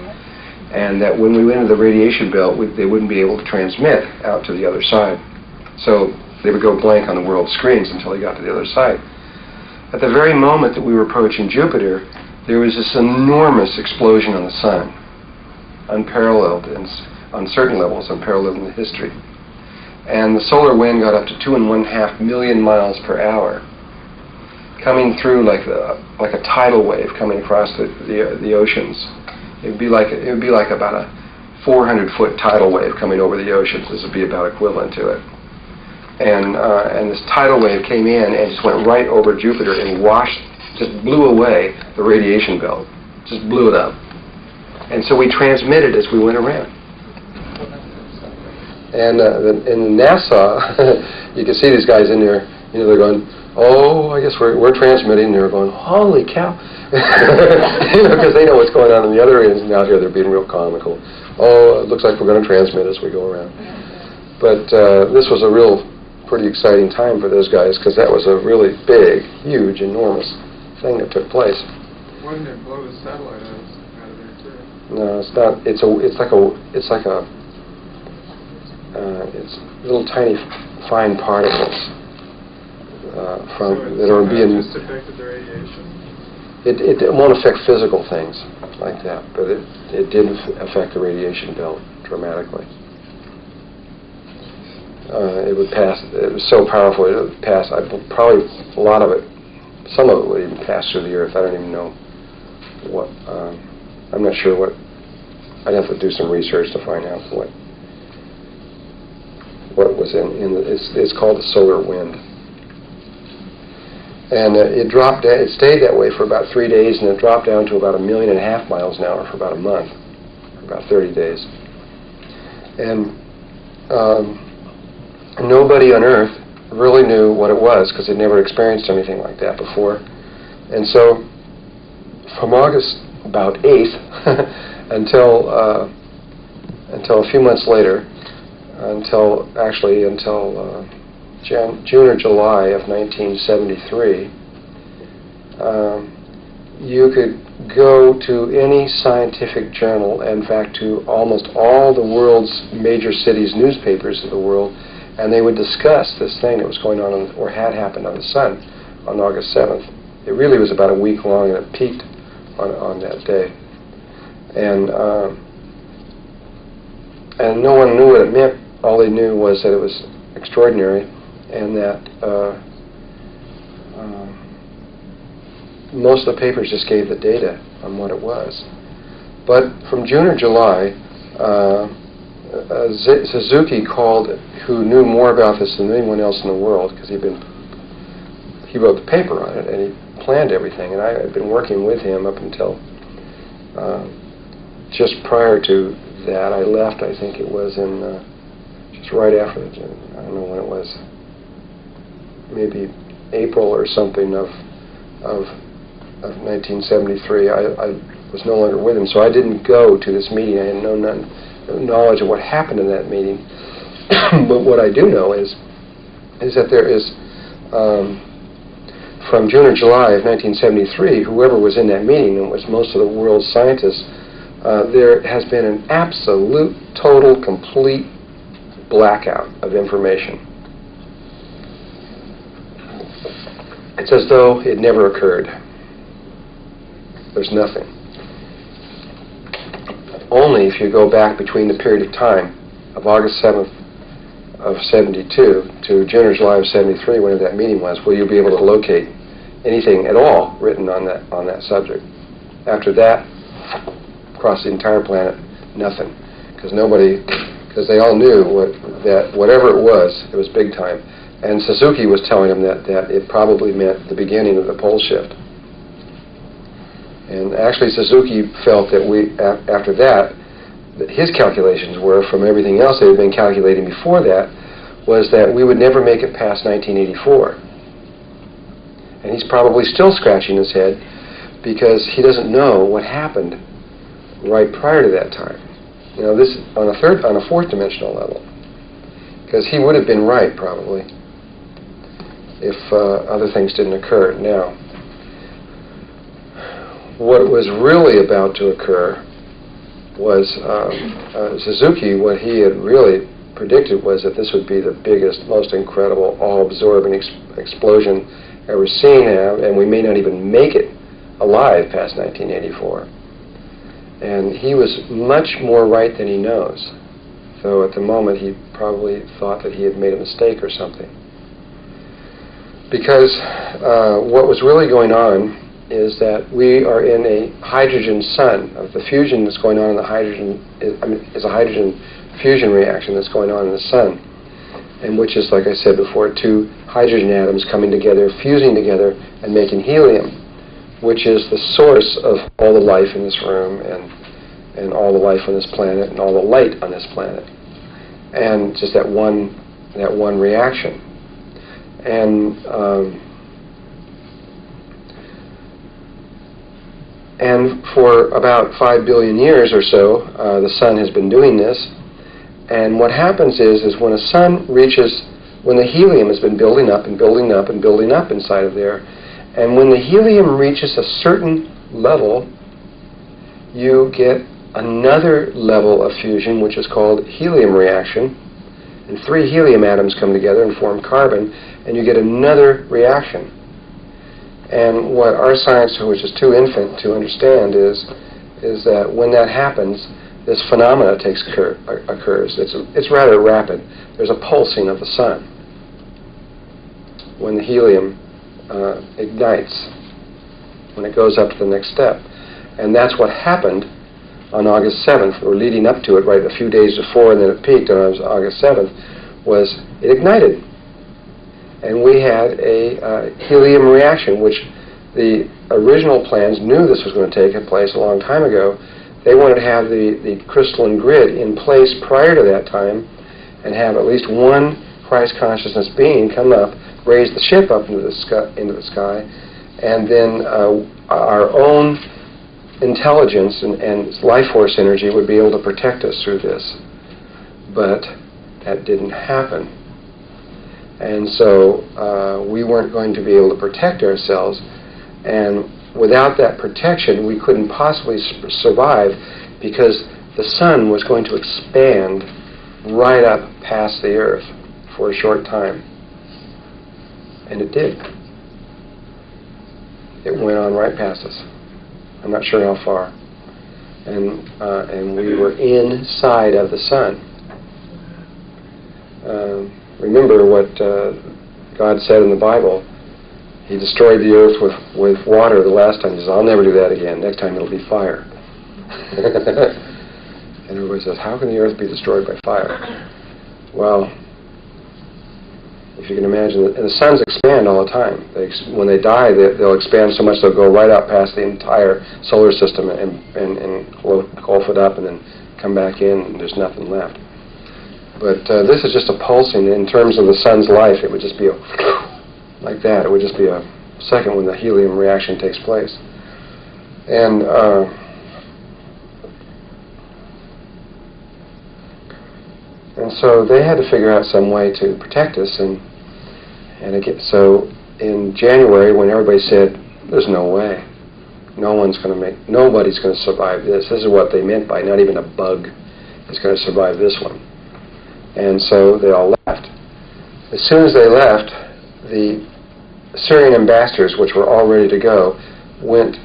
and that when we went into the radiation belt, they wouldn't be able to transmit out to the other side. So they would go blank on the world screens until they got to the other side. At the very moment that we were approaching Jupiter, there was this enormous explosion on the sun, unparalleled, and on certain levels, unparalleled in the history. And the solar wind got up to 2.5 million miles per hour, coming through like a tidal wave coming across the oceans. It would be like about a 400-foot tidal wave coming over the oceans. This would be about equivalent to it. And this tidal wave came in and just went right over Jupiter and just blew away the radiation belt, just blew it up. And so we transmitted as we went around. And in NASA, you can see these guys in there, they're going, oh, I guess we're transmitting. And they're going, holy cow. Because they know what's going on in the other ends, and out here they're being real comical. Oh, it looks like we're going to transmit as we go around. But this was a real pretty exciting time for those guys, because that was a really big, huge, enormous thing that took place. Why didn't it blow the satellite out of there too? No, it's not. It's little tiny fine particles that are being. Just affected the radiation. It won't affect physical things like that, but it did affect the radiation belt dramatically. It would pass. It was so powerful. It would pass. Probably a lot of it, some of it would even pass through the Earth. I don't even know what. I'm not sure what. I'd have to do some research to find out what was in the, it's called the solar wind. And it dropped. It stayed that way for about 3 days, and it dropped down to about 1.5 million miles an hour for about a month, for about 30 days. And nobody on Earth really knew what it was because they'd never experienced anything like that before. And so, from August about 8th until a few months later, until June or July of 1973, you could go to any scientific journal, in fact to almost all the world's major cities' newspapers of the world, and they would discuss this thing that was going on or had happened on the Sun on August 7th. It really was about a week long, and it peaked on that day. And no one knew what it meant. All they knew was that it was extraordinary, and that most of the papers just gave the data on what it was. But from June or July, Suzuki called, who knew more about this than anyone else in the world, because he wrote the paper on it, and he planned everything, and I had been working with him up until just prior to that. I left, I think it was in just right after, I don't know when it was, maybe April or something of 1973. I was no longer with him, so I didn't go to this meeting. I had no knowledge of what happened in that meeting. But what I do know is that there is, from June or July of 1973, whoever was in that meeting, and it was most of the world's scientists, there has been an absolute, total, complete blackout of information. It's as though it never occurred. There's nothing. Only if you go back between the period of time of August 7th of 72 to June or July of 73, whenever that meeting was, will you be able to locate anything at all written on that subject. After that, across the entire planet, nothing, because they all knew that whatever it was big time. And Suzuki was telling him that it probably meant the beginning of the pole shift. And actually, Suzuki felt that after that, his calculations were, from everything else they had been calculating before that, was that we would never make it past 1984. And he's probably still scratching his head because he doesn't know what happened right prior to that time. You know, this on a fourth dimensional level, because he would have been right probably if other things didn't occur. Now, what was really about to occur was Suzuki. What he had really predicted was that this would be the biggest, most incredible, all-absorbing explosion ever seen, and we may not even make it alive past 1984. And he was much more right than he knows. So at the moment, he probably thought that he had made a mistake or something. Because what was really going on is that we are in a hydrogen sun. The fusion that's going on in the hydrogen is a hydrogen fusion reaction that's going on in the sun, and which is, like I said before, two hydrogen atoms coming together, fusing together, and making helium, which is the source of all the life in this room, and all the life on this planet, and all the light on this planet, and just that one reaction. And for about 5 billion years or so, the sun has been doing this. And what happens is when a sun reaches, when the helium has been building up and building up and building up inside of there, and when the helium reaches a certain level, you get another level of fusion, which is called helium reaction. And 3 helium atoms come together and form carbon, and you get another reaction. And what our science, which is too infant to understand, is that when that happens, this phenomena occurs. It's rather rapid. There's a pulsing of the sun when the helium ignites when it goes up to the next step. And that's what happened on August 7th, or leading up to it, right a few days before, and then it peaked on August 7th, was it ignited. And we had a helium reaction, which the original plans knew this was going to take place a long time ago. They wanted to have the crystalline grid in place prior to that time and have at least one Christ consciousness being come up, raise the ship up into the sky, and then our own intelligence and life force energy would be able to protect us through this. But that didn't happen. And so we weren't going to be able to protect ourselves, and without that protection we couldn't possibly survive, because the sun was going to expand right up past the earth for a short time. And it did. It went on right past us. I'm not sure how far. And we were inside of the sun. Remember what God said in the Bible. He destroyed the earth with water the last time. He says, I'll never do that again. Next time it'll be fire. And everybody says, how can the earth be destroyed by fire? Well, if you can imagine, and the suns expand all the time. When they die, they'll expand so much they'll go right out past the entire solar system and gulf it up and then come back in, and there's nothing left. But this is just a pulsing. In terms of the sun's life, it would just be like that. It would just be a second when the helium reaction takes place. And so they had to figure out some way to protect us. And again, so in January, when everybody said, "There's no way, nobody's going to survive this." This is what they meant by not even a bug is going to survive this one. And so they all left. As soon as they left, the Syrian ambassadors, which were all ready to go, went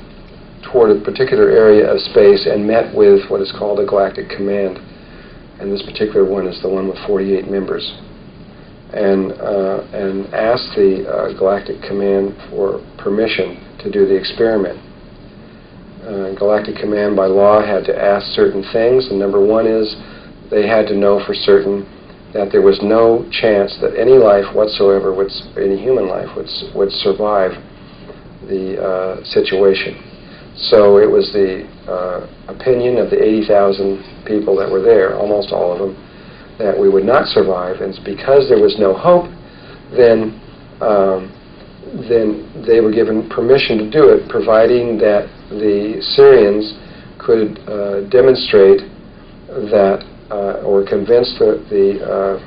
toward a particular area of space and met with what is called a galactic command. And this particular one is the one with 48 members. And asked the galactic command for permission to do the experiment. Galactic command by law had to ask certain things, and number one is they had to know for certain that there was no chance that any life whatsoever, any human life, would survive the situation. So it was the opinion of the 80,000 people that were there, almost all of them, that we would not survive. And because there was no hope, then they were given permission to do it, providing that the Syrians could demonstrate that or convince the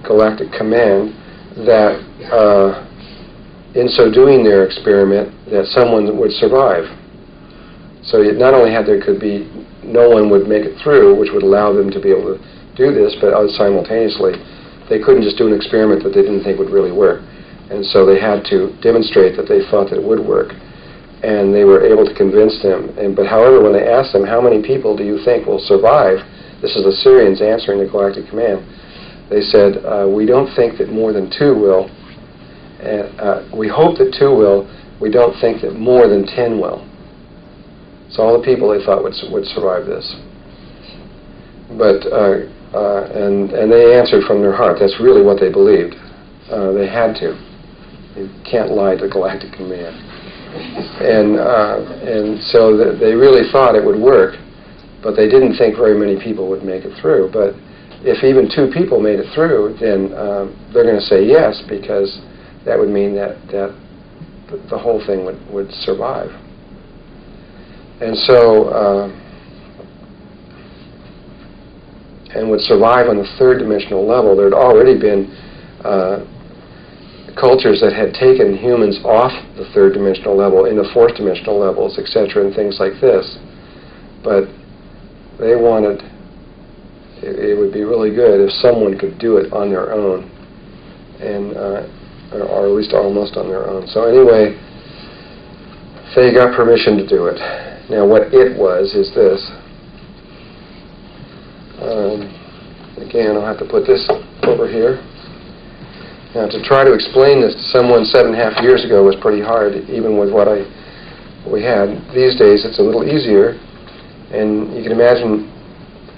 galactic command that in so doing their experiment, that someone would survive. So not only could be no one would make it through, which would allow them to be able to do this, but simultaneously they couldn't just do an experiment that they didn't think would really work. And so they had to demonstrate that they thought that it would work. And they were able to convince them. But however, when they asked them, how many people do you think will survive? This is the Syrians answering the galactic command. They said, we don't think that more than 2 will. We hope that 2 will. We don't think that more than 10 will. So all the people they thought would survive this. But and they answered from their heart. That's really what they believed. They had to. You can't lie to the galactic command. And so they really thought it would work, but they didn't think very many people would make it through. But if even 2 people made it through, then they're going to say yes, because that would mean that the whole thing would survive. And so, and would survive on the 3rd dimensional level. There had already been cultures that had taken humans off the 3rd dimensional level into 4th dimensional levels, etc., and things like this. But they wanted, it would be really good if someone could do it on their own, and or at least almost on their own. So anyway, they got permission to do it. Now what it was is this. Again, I'll have to put this over here. Now, to try to explain this to someone 7.5 years ago was pretty hard, even with what we had. These days, it's a little easier, and you can imagine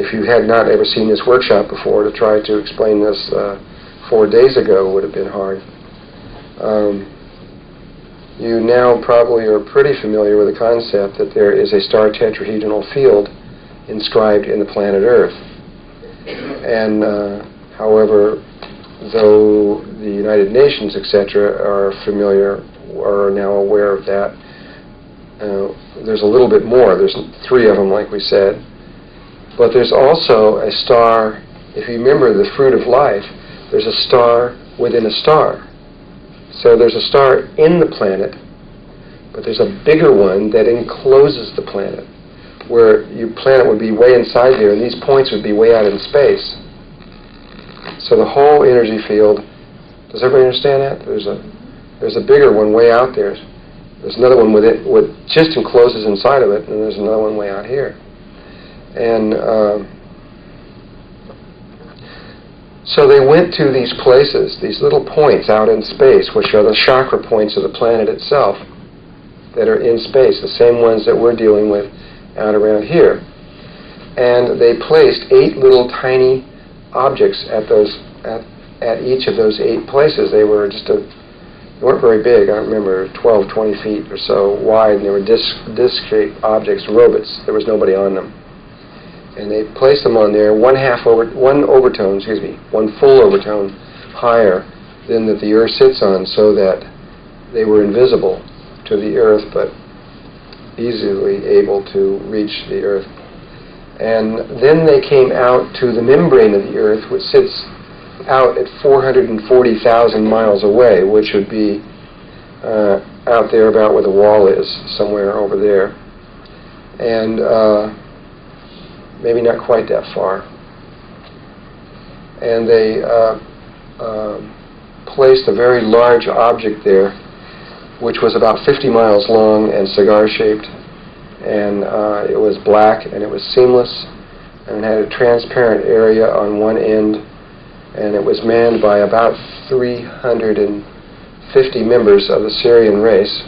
if you had not ever seen this workshop before, to try to explain this 4 days ago would have been hard. You now probably are pretty familiar with the concept that there is a star tetrahedral field inscribed in the planet Earth. And however, though the United Nations, etc., are familiar or are now aware of that, there's a little bit more. There's 3 of them, like we said. But there's also a star, if you remember the fruit of life, there's a star within a star. So there's a star in the planet, but there's a bigger one that encloses the planet, where your planet would be way inside there, and these points would be way out in space. So the whole energy field, does everybody understand that? There's a bigger one way out there. There's another one with it, just encloses inside of it, and there's another one way out here. And so they went to these places, these little points out in space, which are the chakra points of the planet itself, that are in space, the same ones that we're dealing with out around here. And they placed 8 little tiny objects at each of those 8 places. They were they weren't very big. I remember 12, 20 feet or so wide, and they were disc-shaped objects, robots. There was nobody on them. And they placed them on there one full overtone higher than that the Earth sits on, so that they were invisible to the Earth, but easily able to reach the Earth. And then they came out to the membrane of the Earth, which sits out at 440,000 miles away, which would be out there about where the wall is, somewhere over there. And maybe not quite that far. And they placed a very large object there, which was about 50 miles long and cigar-shaped, and it was black, and it was seamless, and it had a transparent area on one end, and it was manned by about 350 members of the Syrian race,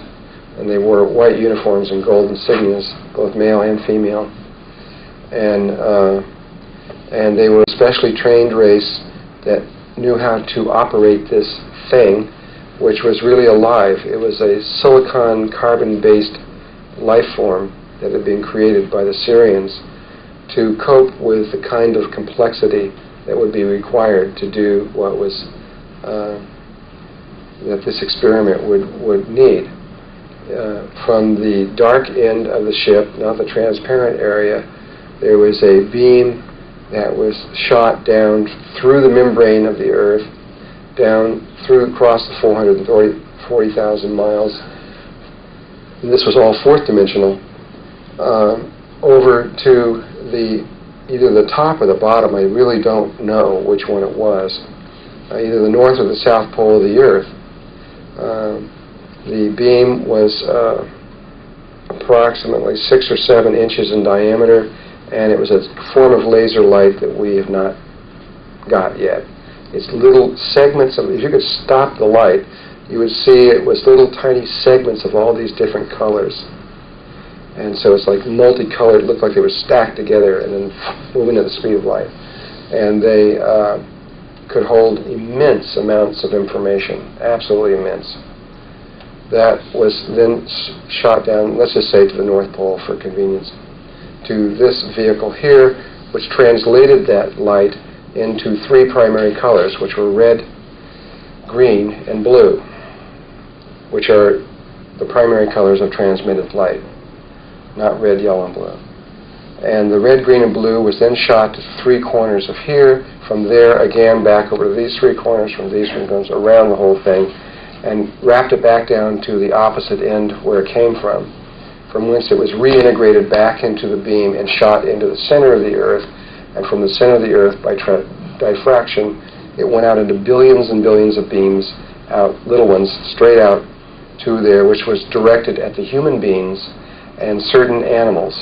and they wore white uniforms and gold insignias, both male and female. And they were a specially trained race that knew how to operate this thing, which was really alive. It was a silicon carbon-based life form that had been created by the Syrians to cope with the kind of complexity that would be required to do what was that this experiment would need. From the dark end of the ship, not the transparent area, there was a beam that was shot down through the membrane of the Earth, down through across the 440,000 miles. And this was all fourth dimensional, over to either the top or the bottom. I really don't know which one it was. Either the north or the south pole of the Earth. The beam was approximately 6 or 7 inches in diameter, and it was a form of laser light that we have not got yet. It's little segments of, if you could stop the light, you would see it was little tiny segments of all these different colors. And so it's like multicolored, looked like they were stacked together and then moving at the speed of light. And they could hold immense amounts of information, absolutely immense. That was then shot down, let's just say to the North Pole for convenience, to this vehicle here, which translated that light into 3 primary colors, which were red, green, and blue, which are the primary colors of transmitted light, not red, yellow, and blue. And the red, green, and blue was then shot to 3 corners of here, from there again back over to these 3 corners, from these 3 corners, around the whole thing, and wrapped it back down to the opposite end where it came from whence it was reintegrated back into the beam and shot into the center of the Earth. And from the center of the Earth, by diffraction, it went out into billions and billions of beams out, little ones, straight out to there, which was directed at the human beings and certain animals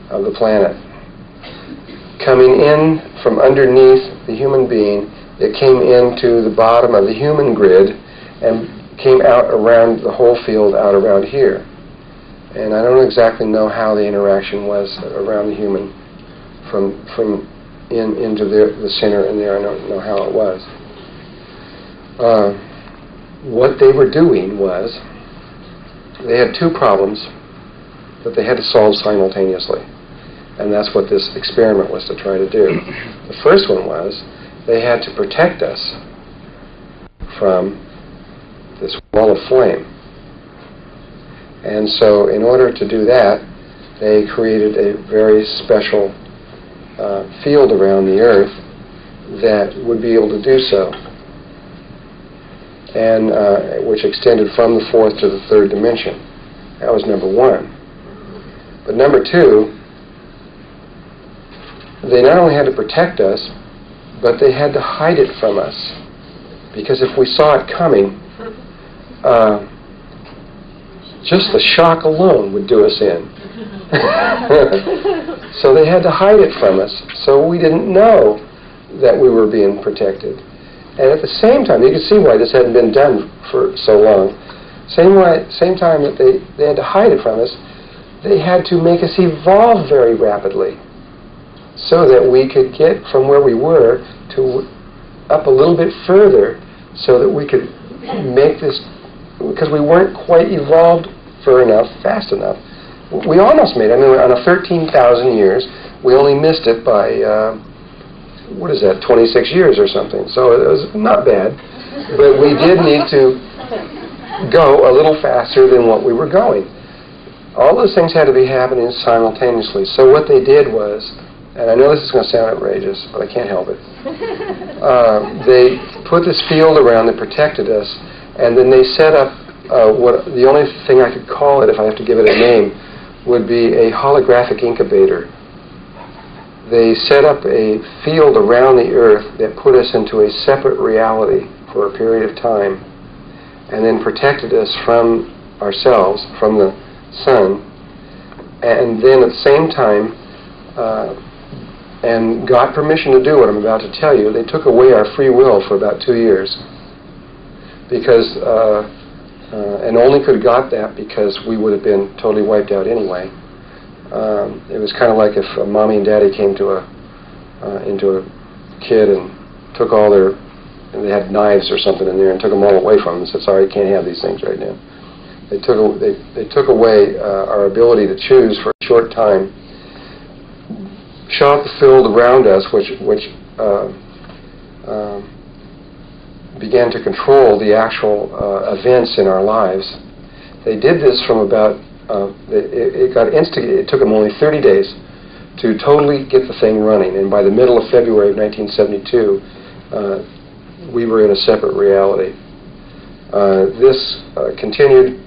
of the planet. Coming in from underneath the human being it came into the bottom of the human grid and came out around the whole field out around here. And I don't exactly know how the interaction was around the human from into the center in there. I don't know how it was. What they were doing was they had two problems that they had to solve simultaneously. And that's what this experiment was to try to do. The first one was they had to protect us from this wall of flame. And so in order to do that, they created a very special field around the Earth that would be able to do so, and which extended from the fourth to the third dimension. That was number one. But number two, they not only had to protect us, but they had to hide it from us. Because if we saw it coming, just the shock alone would do us in. So they had to hide it from us, so we didn't know that we were being protected. And at the same time, you can see why this hadn't been done for so long. Same time that they had to hide it from us, they had to make us evolve very rapidly so that we could get from where we were to up a little bit further so that we could make this, because we weren't quite evolved fast enough. We almost made it. I mean, on a 13,000 years, we only missed it by, 26 years or something. So it was not bad. But we did need to go a little faster than what we were going. All those things had to be happening simultaneously. So what they did was, and I know this is going to sound outrageous, but I can't help it. They put this field around that protected us, and then they set up the only thing I could call it, if I have to give it a name, would be a holographic incubator. They set up a field around the Earth that put us into a separate reality for a period of time, and then protected us from ourselves, from the sun, and then at the same time, and got permission to do what I'm about to tell you. They took away our free will for about 2 years, because and only could have got that because we would have been totally wiped out anyway. It was kind of like if mommy and daddy came to into a kid and took all their, and they had knives or something in there and took them all away from them and said, "Sorry, you can't have these things right now." They took away our ability to choose for a short time, shot the field around us, which began to control the actual events in our lives. They did this from about, it took them only 30 days to totally get the thing running, and by the middle of February of 1972, we were in a separate reality. This continued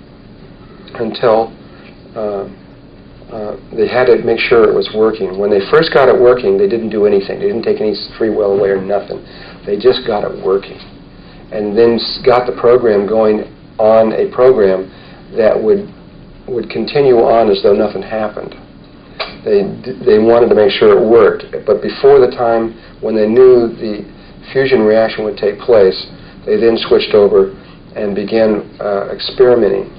until they had to make sure it was working. When they first got it working, they didn't do anything. They didn't take any free will away or nothing. They just got it working. And then got the program going on a program that would continue on as though nothing happened. They wanted to make sure it worked. But before the time when they knew the fusion reaction would take place, they then switched over and began experimenting.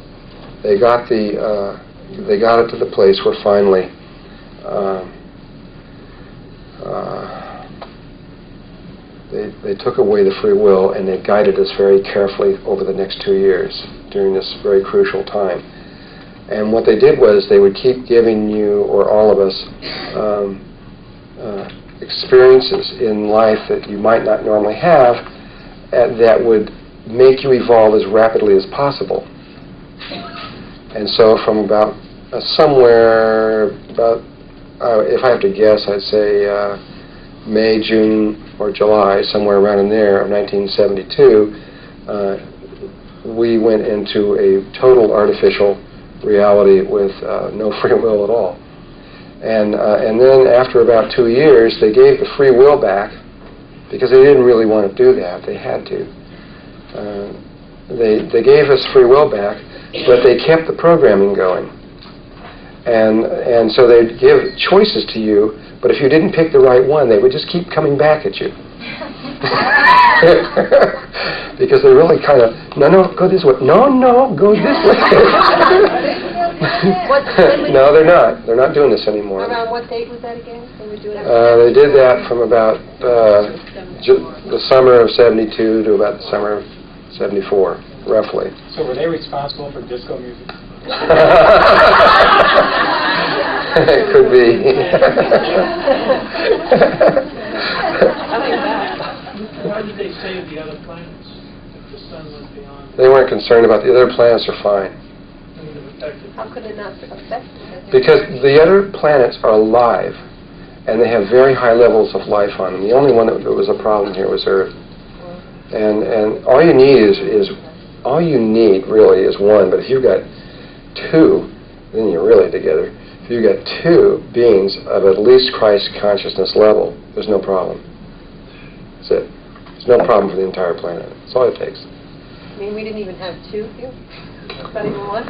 They got it to the place where finally they took away the free will, and they guided us very carefully over the next 2 years during this very crucial time. And what they did was they would keep giving you, or all of us, experiences in life that you might not normally have that would make you evolve as rapidly as possible. And so from about if I have to guess, I'd say May, June, or July, somewhere around in there of 1972, we went into a total artificial reality with no free will at all. And then after about 2 years, they gave the free will back because they didn't really want to do that. They had to. They gave us free will back, but they kept the programming going. And so they'd give choices to you, but if you didn't pick the right one, they would just keep coming back at you. Because they really kind of, no, go this way. No, go this way. No, they're not. They're not doing this anymore. Around what date was that again? They were doing it? They did that from about the summer of '72 to about the summer of '74, roughly. So were they responsible for disco music? It could be. How did they save the other planets if the sun went beyond? They weren't concerned about the other planets are fine. How could it not affect them? Because the other planets are alive, and they have very high levels of life on them. The only one that was a problem here was Earth. And all you need is really is one. But if you've got two, then you're really together. If you've got two beings of at least Christ consciousness level, there's no problem. That's it. There's no problem for the entire planet. That's all it takes. I mean, we didn't even have two here? Not even one?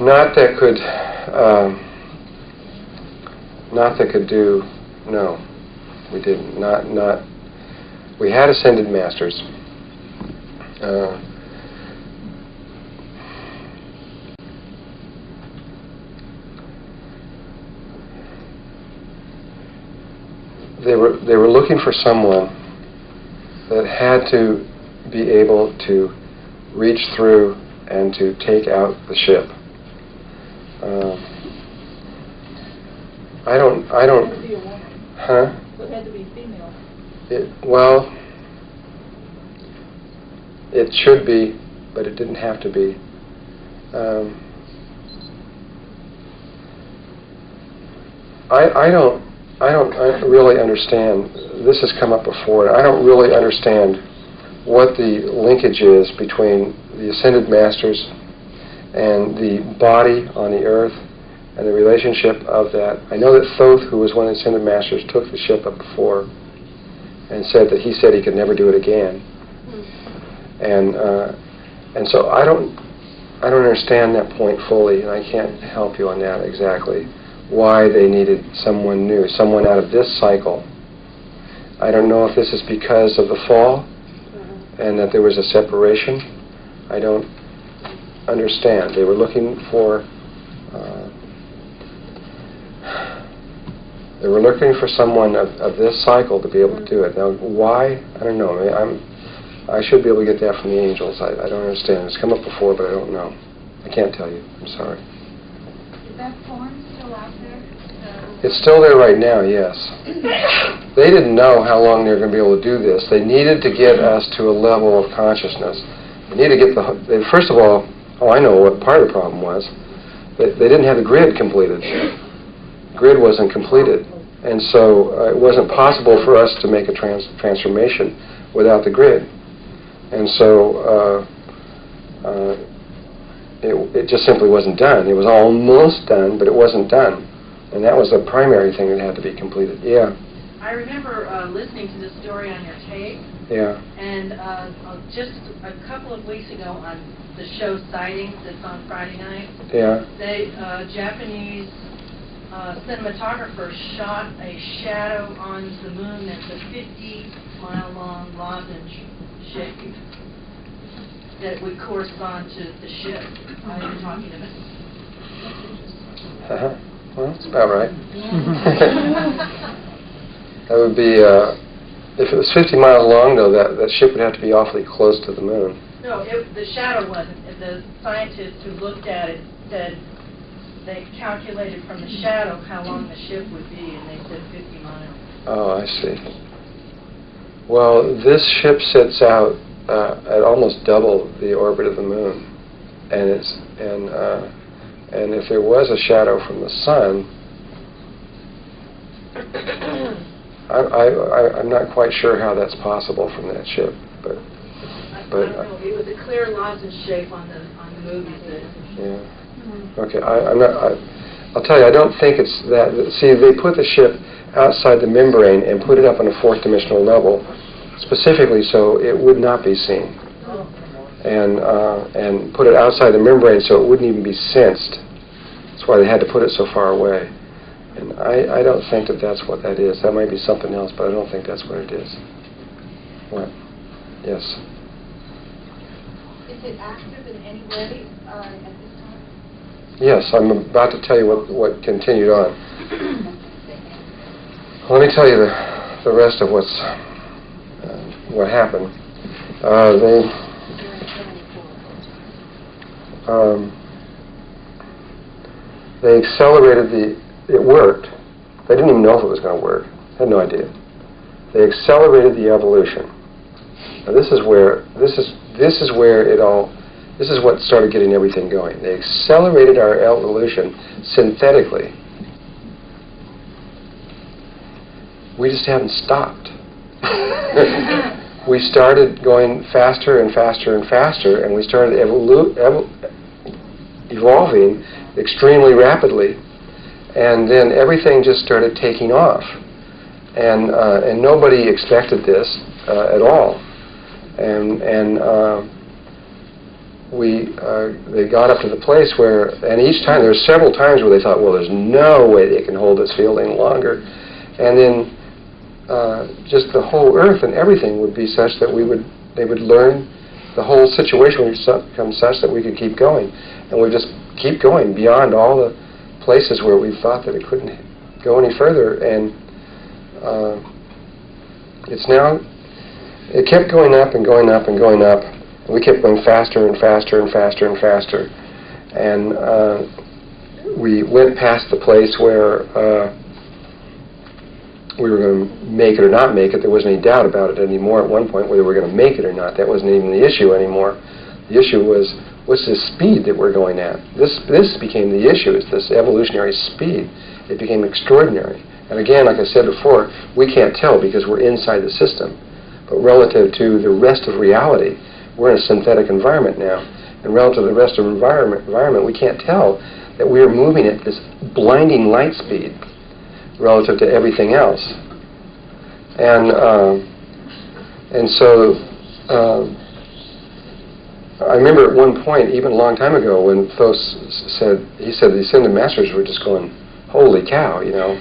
Not that could do. No, we didn't. Not. We had ascended masters. They were looking for someone that had to be able to reach through and to take out the ship. I don't. It had to be a woman. Huh? So it had to be female. Well, it should be, but it didn't have to be. I don't really understand. This has come up before. I don't really understand what the linkage is between the ascended masters and the body on the earth and the relationship of that. I know that Thoth, who was one of the ascended masters, took the ship up before and said that he said he could never do it again. And so I don't understand that point fully, and I can't help you on that exactly. Why they needed someone new, someone out of this cycle. I don't know if this is because of the fall and that there was a separation. I don't understand. They were looking for someone of this cycle to be able to do it. Now, why? I don't know. I should be able to get that from the angels. I don't understand. It's come up before, but I don't know. I can't tell you. I'm sorry. Is that form still out there? It's still there right now, yes. They didn't know how long they were going to be able to do this. They needed to get us to a level of consciousness. They needed to get first of all, I know what part of the problem was. They didn't have the grid completed. The grid wasn't completed. And so it wasn't possible for us to make a transformation without the grid. And so it just simply wasn't done. It was almost done, but it wasn't done. And that was the primary thing that had to be completed. Yeah. I remember listening to this story on your tape. Yeah. And just a couple of weeks ago on the show Sightings that's on Friday night, yeah. Japanese cinematographer shot a shadow on the moon that's a 50-mile-long lozenge shape that would correspond to the ship I was talking about. Uh-huh. Well, that's about right. That would be, if it was 50 miles long, though, that ship would have to be awfully close to the moon. No, the shadow wasn't. The scientists who looked at it said they calculated from the shadow how long the ship would be, and they said 50 miles. Oh, I see. Well, this ship sits out at almost double the orbit of the moon, and and if there was a shadow from the sun, I'm not quite sure how that's possible from that ship, but I don't know. It was a clear lozenge shape on the movies. Yeah. Okay. I'll tell you. I don't think it's that. See, they put the ship outside the membrane and put it up on a fourth dimensional level, specifically so it would not be seen. And put it outside the membrane so it wouldn't even be sensed. That's why they had to put it so far away. And I don't think that that's what that is. That might be something else, but I don't think that's what it is. What? Yes. Is it active in any way at this time? Yes, I'm about to tell you what continued on. Let me tell you the rest of what happened. They accelerated it worked. They didn't even know if it was going to work. Had no idea. They accelerated the evolution. Now this is what started getting everything going. They accelerated our evolution synthetically. We just haven't stopped. We started going faster and faster and faster, and we started evolving extremely rapidly, and then everything just started taking off. And nobody expected this at all. And they got up to the place where, and each time, there were several times where they thought, well, there's no way they can hold this field any longer. And then just the whole earth and everything would be such that they would learn, the whole situation would become such that we could keep going. And we just keep going beyond all the places where we thought that it couldn't go any further. And it kept going up and going up and going up. And we kept going faster and faster and faster and faster. And we went past the place where we were going to make it or not make it. There wasn't any doubt about it anymore at one point whether we were going to make it or not. That wasn't even the issue anymore. The issue was, what's the speed that we're going at? This became the issue, is this evolutionary speed. It became extraordinary. And again, like I said before, we can't tell because we're inside the system. But relative to the rest of reality, we're in a synthetic environment now. And relative to the rest of the environment, we can't tell that we are moving at this blinding light speed relative to everything else. And so I remember at one point, even a long time ago, when Thoth said the Ascended Masters were just going, holy cow, you know,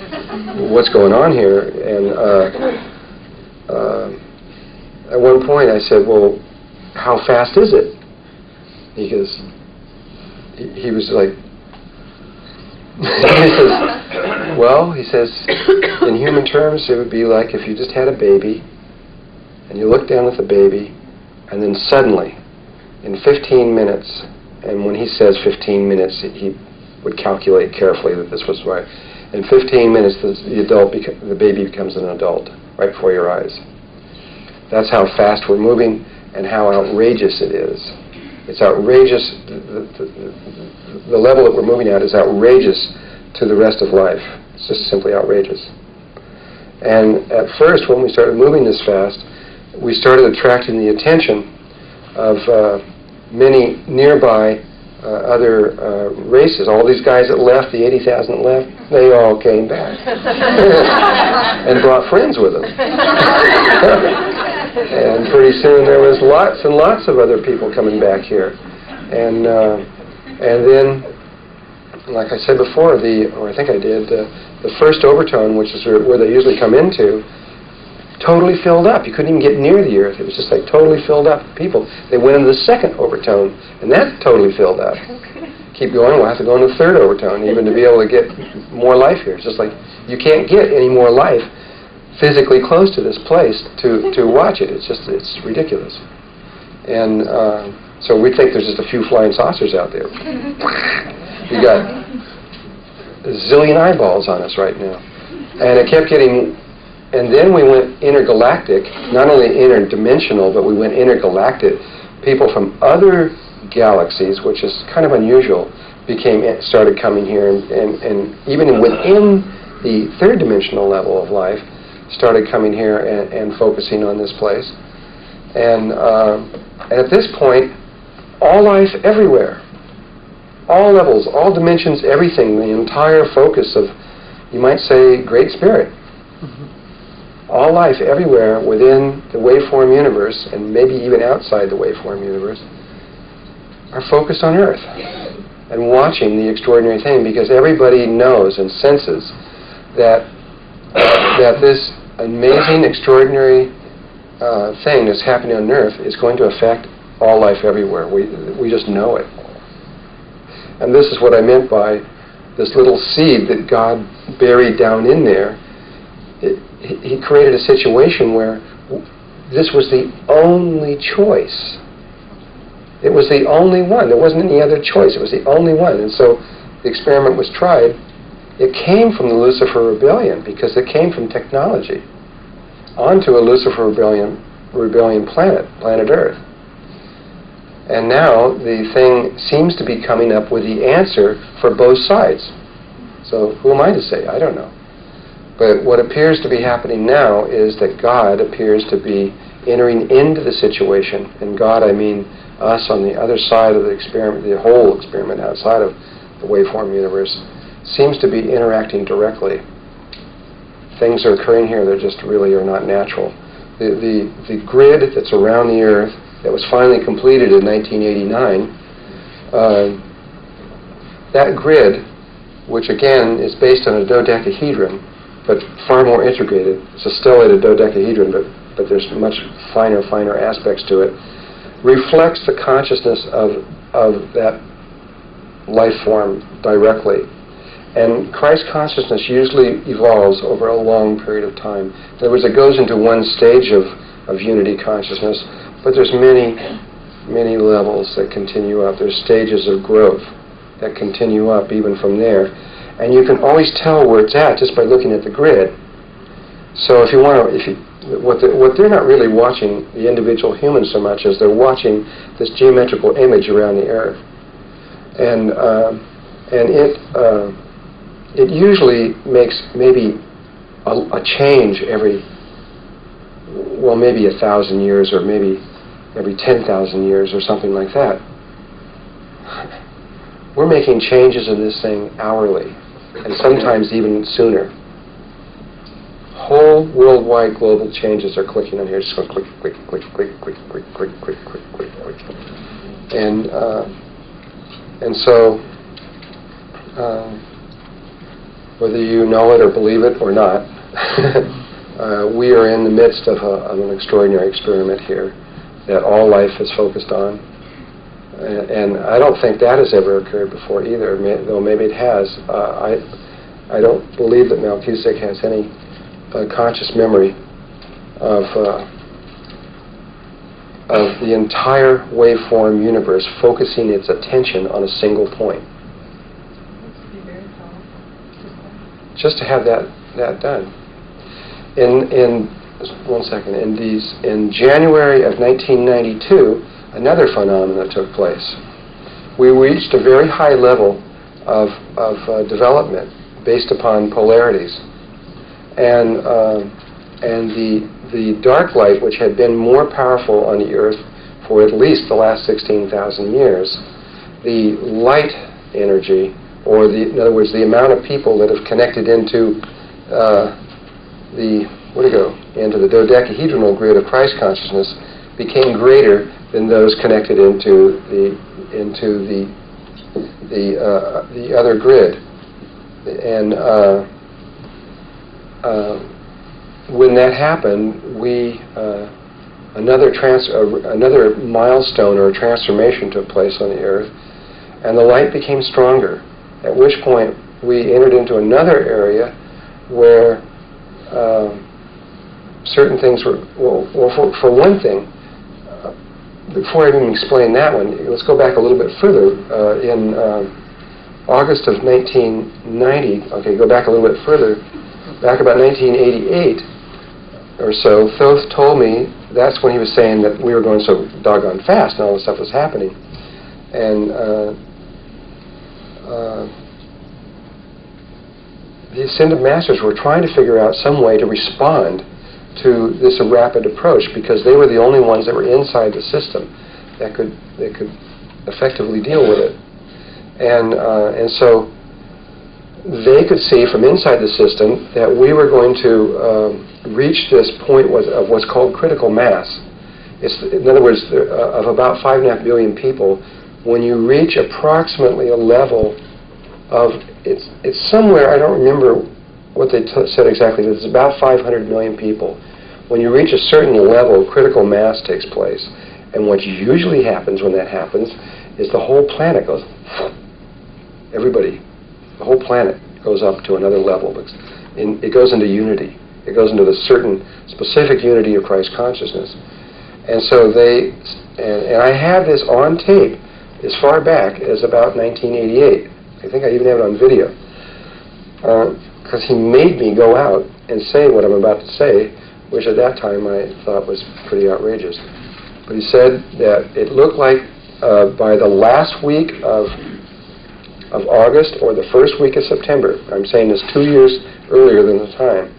what's going on here? And at one point I said, well, how fast is it? Because he was like, he says, well, he says, in human terms, it would be like if you just had a baby, and you look down at the baby, and then suddenly, in 15 minutes, and when he says 15 minutes, he would calculate carefully that this was right. In 15 minutes, the baby becomes an adult right before your eyes. That's how fast we're moving and how outrageous it is. It's outrageous. The level that we're moving at is outrageous to the rest of life. It's just simply outrageous. And at first, when we started moving this fast, we started attracting the attention of many nearby other races. All these guys that left, the 80,000 that left, they all came back and brought friends with them. And pretty soon there was lots and lots of other people coming back here. And then, like I said before, or I think I did, the first overtone, which is where they usually come into, totally filled up. You couldn't even get near the earth. It was just like totally filled up people. They went into the second overtone, and that's totally filled up. Keep going, we'll have to go into the third overtone even to be able to get more life here. It's just like you can't get any more life physically close to this place to watch it. It's ridiculous. And so we think there's just a few flying saucers out there. We got a zillion eyeballs on us right now. And it kept getting, and then we went intergalactic, not only interdimensional, but we went intergalactic. People from other galaxies, which is kind of unusual, started coming here, and even within the third dimensional level of life, started coming here and focusing on this place. And at this point, all life everywhere, all levels, all dimensions, everything, the entire focus of, you might say, Great Spirit. All life everywhere within the waveform universe, and maybe even outside the waveform universe, are focused on Earth and watching the extraordinary thing, because everybody knows and senses that this amazing, extraordinary thing that's happening on Earth is going to affect all life everywhere. We just know it. And this is what I meant by this little seed that God buried down in there. He created a situation where this was the only choice. It was the only one. There wasn't any other choice. It was the only one. And so the experiment was tried. It came from the Lucifer rebellion because it came from technology onto a Lucifer rebellion planet Earth. And now the thing seems to be coming up with the answer for both sides. So who am I to say? I don't know. But what appears to be happening now is that God appears to be entering into the situation. And God, I mean us on the other side of the experiment, the whole experiment outside of the waveform universe, seems to be interacting directly. Things are occurring here that just really are not natural. The grid that's around the Earth that was finally completed in 1989, that grid, which again is based on a dodecahedron, but far more integrated. It's a stellated dodecahedron, but there's much finer aspects to it, reflects the consciousness of that life form directly. And Christ consciousness usually evolves over a long period of time. In other words, it goes into one stage of unity consciousness, but there's many levels that continue up. There's stages of growth that continue up even from there. And you can always tell where it's at just by looking at the grid. So if you want to, what they're not really watching, the individual human so much as they're watching this geometrical image around the Earth. And it usually makes maybe a change every, well, maybe 1,000 years or maybe every 10,000 years or something like that. We're making changes in this thing hourly, and sometimes even sooner. Whole worldwide global changes are clicking on here. Just going click, click, click, click, click, click, click, click, click, click, click. And so, whether you know it or believe it or not, we are in the midst of an extraordinary experiment here that all life is focused on. And I don't think that has ever occurred before either, though maybe it has. I don't believe that Melchizedek has any conscious memory of the entire waveform universe focusing its attention on a single point. Just to have that done. In January of 1992, another phenomenon took place. We reached a very high level of development based upon polarities, and the dark light, which had been more powerful on the Earth for at least the last 16,000 years, the light energy, or in other words, the amount of people that have connected into into the dodecahedral grid of Christ consciousness, became greater than those connected into the other grid. And when that happened, another milestone or transformation took place on the Earth, and the light became stronger. At which point we entered into another area where certain things were, for one thing, before I even explain that one, let's go back a little bit further. In August of 1990, go back a little bit further, back about 1988 or so, Thoth told me, that's when he was saying that we were going so doggone fast and all this stuff was happening. And the Ascended Masters were trying to figure out some way to respond to this rapid approach, because they were the only ones that were inside the system that could effectively deal with it. And so they could see from inside the system that we were going to reach this point of what's called critical mass. In other words, of about 5.5 billion people, when you reach approximately a level of, it's somewhere, I don't remember what they said exactly, but it's about 500 million people. when you reach a certain level, critical mass takes place. And what usually happens when that happens is the whole planet goes, everybody, the whole planet goes up to another level. It goes into unity. It goes into the certain specific unity of Christ consciousness. And so and I have this on tape as far back as about 1988. I think I even have it on video. Because he made me go out and say what I'm about to say, which at that time I thought was pretty outrageous. But he said that it looked like by the last week of August or the first week of September, I'm saying this 2 years earlier than the time,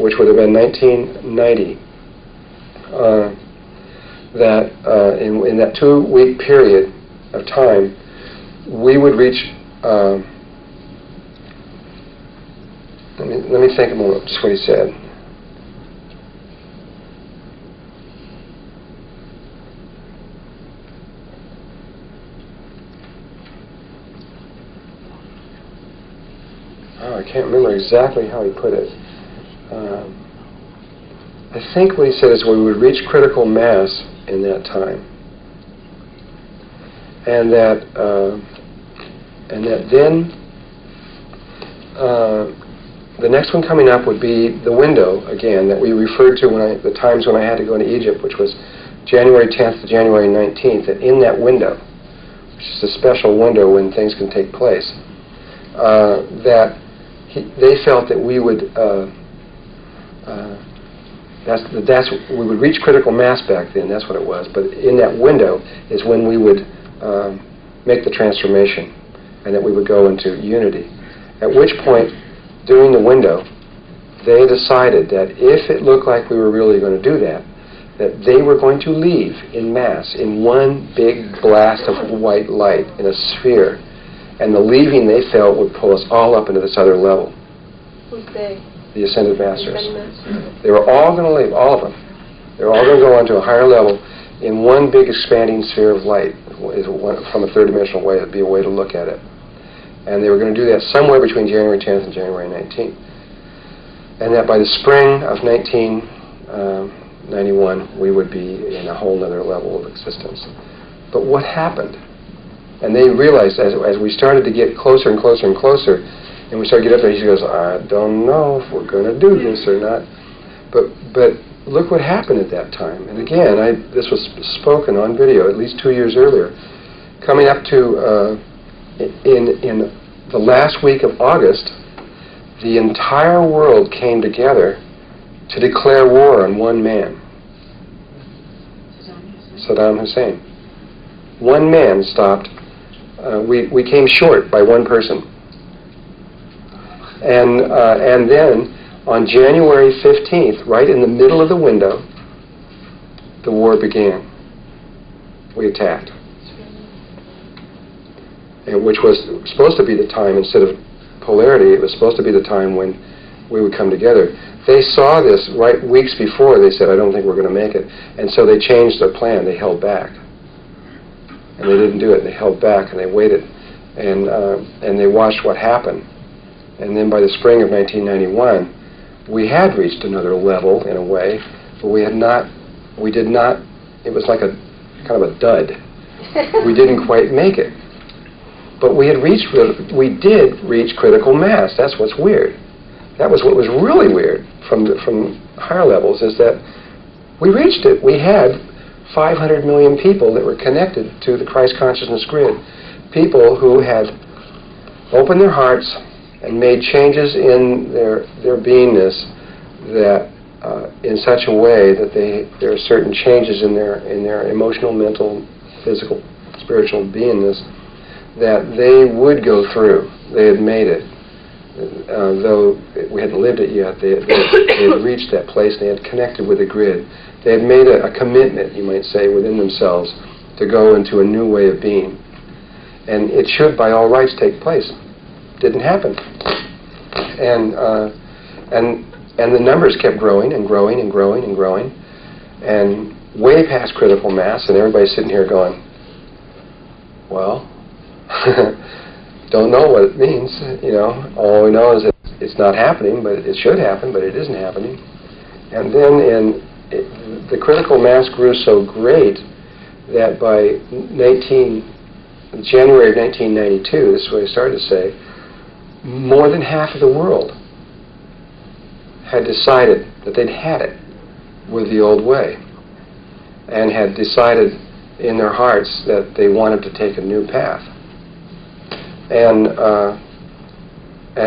which would have been 1990, that in that 2-week period of time, we would reach, let me think a moment, just what he said. I can't remember exactly how he put it. I think what he said is we would reach critical mass in that time, and that then the next one coming up would be the window again that we referred to the times when I had to go into Egypt, which was January 10th to January 19th. And in that window, which is a special window when things can take place, they felt that we would we would reach critical mass back then. That's what it was. But in that window is when we would make the transformation, and that we would go into unity. At which point, during the window, they decided that if it looked like we were really going to do that, that they were going to leave in mass in one big blast of white light in a sphere. And the leaving, they felt, would pull us all up into this other level. Who's they? The Ascended Masters. They were all going to leave, all of them. They were all going to go on to a higher level in one big expanding sphere of light. From a third-dimensional way, it would be a way to look at it. And they were going to do that somewhere between January 10th and January 19th. And that by the spring of 1991, we would be in a whole other level of existence. But what happened? And they realized as we started to get closer and closer and closer, and we started to get up there, he goes, I don't know if we're going to do this or not. But look what happened at that time. And again, this was spoken on video at least 2 years earlier. Coming up to, in the last week of August, the entire world came together to declare war on one man, Saddam Hussein. One man stopped. We came short by one person. And then on January 15th, right in the middle of the window, the war began. We attacked. And which was supposed to be the time, instead of polarity, it was supposed to be the time when we would come together. They saw this right weeks before. They said, I don't think we're going to make it. And so they changed their plan. They held back. And they didn't do it. They held back and they waited. And they watched what happened. And then by the spring of 1991, we had reached another level in a way, but we did not, it was like a kind of a dud. We didn't quite make it. But we did reach critical mass. That's what's weird. That was what was really weird from higher levels, is that we reached it. We had 500 million people that were connected to the Christ consciousness grid. People who had opened their hearts and made changes in their beingness that in such a way that there are certain changes in their emotional, mental, physical, spiritual beingness that they would go through. They had made it. Though we hadn't lived it yet, they had reached that place. They had connected with the grid. They had made a commitment, you might say, within themselves to go into a new way of being. And it should, by all rights, take place. Didn't happen. And the numbers kept growing and growing and growing and growing, and way past critical mass, and everybody's sitting here going, well, don't know what it means, you know. All we know is that it's not happening, but it should happen, but it isn't happening. And then the critical mass grew so great that by January of 1992, this is what I started to say, more than half of the world had decided that they'd had it with the old way, and had decided in their hearts that they wanted to take a new path. And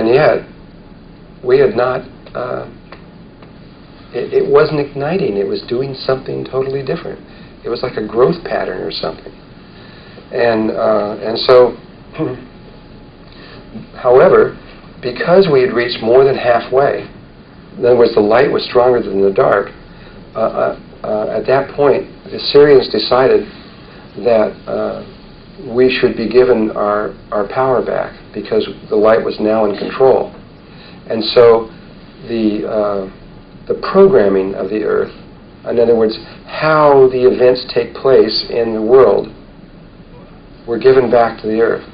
yet, we had not, it wasn't igniting, it was doing something totally different. It was like a growth pattern or something. And so, however, because we had reached more than halfway, in other words, the light was stronger than the dark, at that point, the Syrians decided that we should be given our power back because the light was now in control. And so the programming of the earth, in other words, how the events take place in the world, were given back to the earth.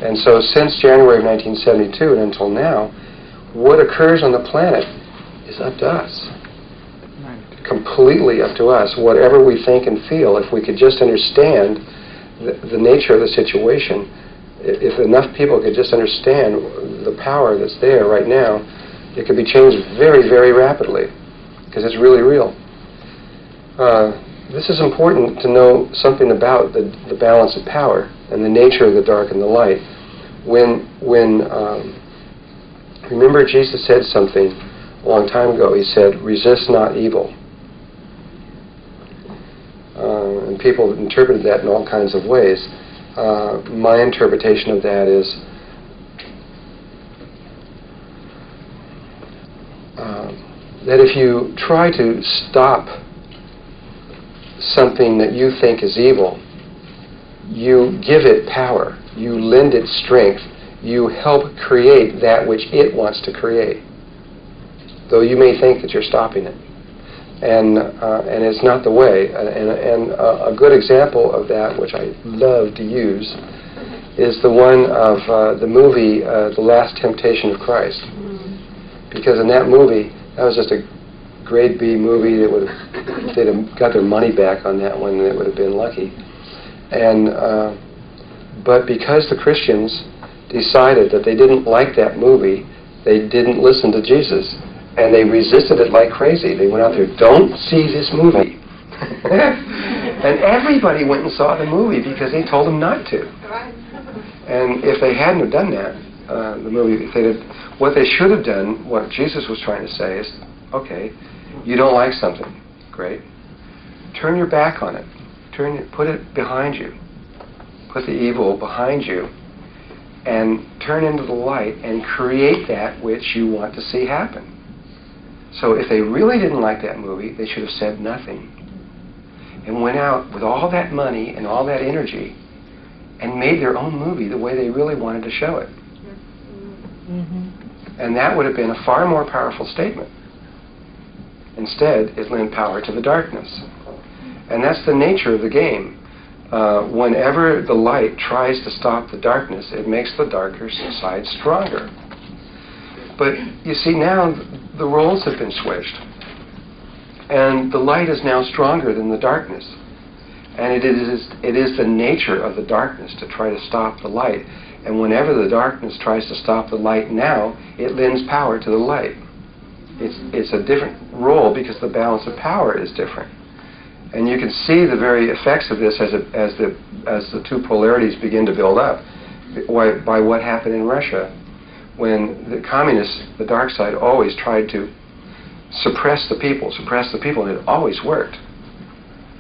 And so since January of 1972 and until now, what occurs on the planet is up to us. Completely up to us. Whatever we think and feel, if we could just understand the nature of the situation, if enough people could just understand the power that's there right now, it could be changed very, very rapidly, because it's really real. This is important to know something about the balance of power and the nature of the dark and the light. Remember, Jesus said something a long time ago. He said, "Resist not evil." And people interpreted that in all kinds of ways. My interpretation of that is that if you try to stop something that you think is evil, you give it power, you lend it strength, you help create that which it wants to create, though you may think that you're stopping it. And it's not the way. And a good example of that, which I love to use, is the one of the movie The Last Temptation of Christ. Because in that movie, that was just a grade B movie. If they'd have got their money back on that one, it would have been lucky. But because the Christians decided that they didn't like that movie, they didn't listen to Jesus. And they resisted it like crazy. They went out there, "Don't see this movie." And everybody went and saw the movie because they told them not to. And if they hadn't have done that, the movie, what they should have done, what Jesus was trying to say is, okay, you don't like something, great. Turn your back on it. Put it behind you. Put the evil behind you. And turn into the light and create that which you want to see happen. So if they really didn't like that movie, they should have said nothing and went out with all that money and all that energy and made their own movie the way they really wanted to show it. And that would have been a far more powerful statement. Instead, it lent power to the darkness. And that's the nature of the game. Whenever the light tries to stop the darkness, it makes the darker side stronger. But you see, now the roles have been switched. And the light is now stronger than the darkness. And it is the nature of the darkness to try to stop the light. And whenever the darkness tries to stop the light now, it lends power to the light. It's a different role because the balance of power is different. And you can see the very effects of this as the two polarities begin to build up by what happened in Russia, when the communists, the dark side, always tried to suppress the people, and it always worked.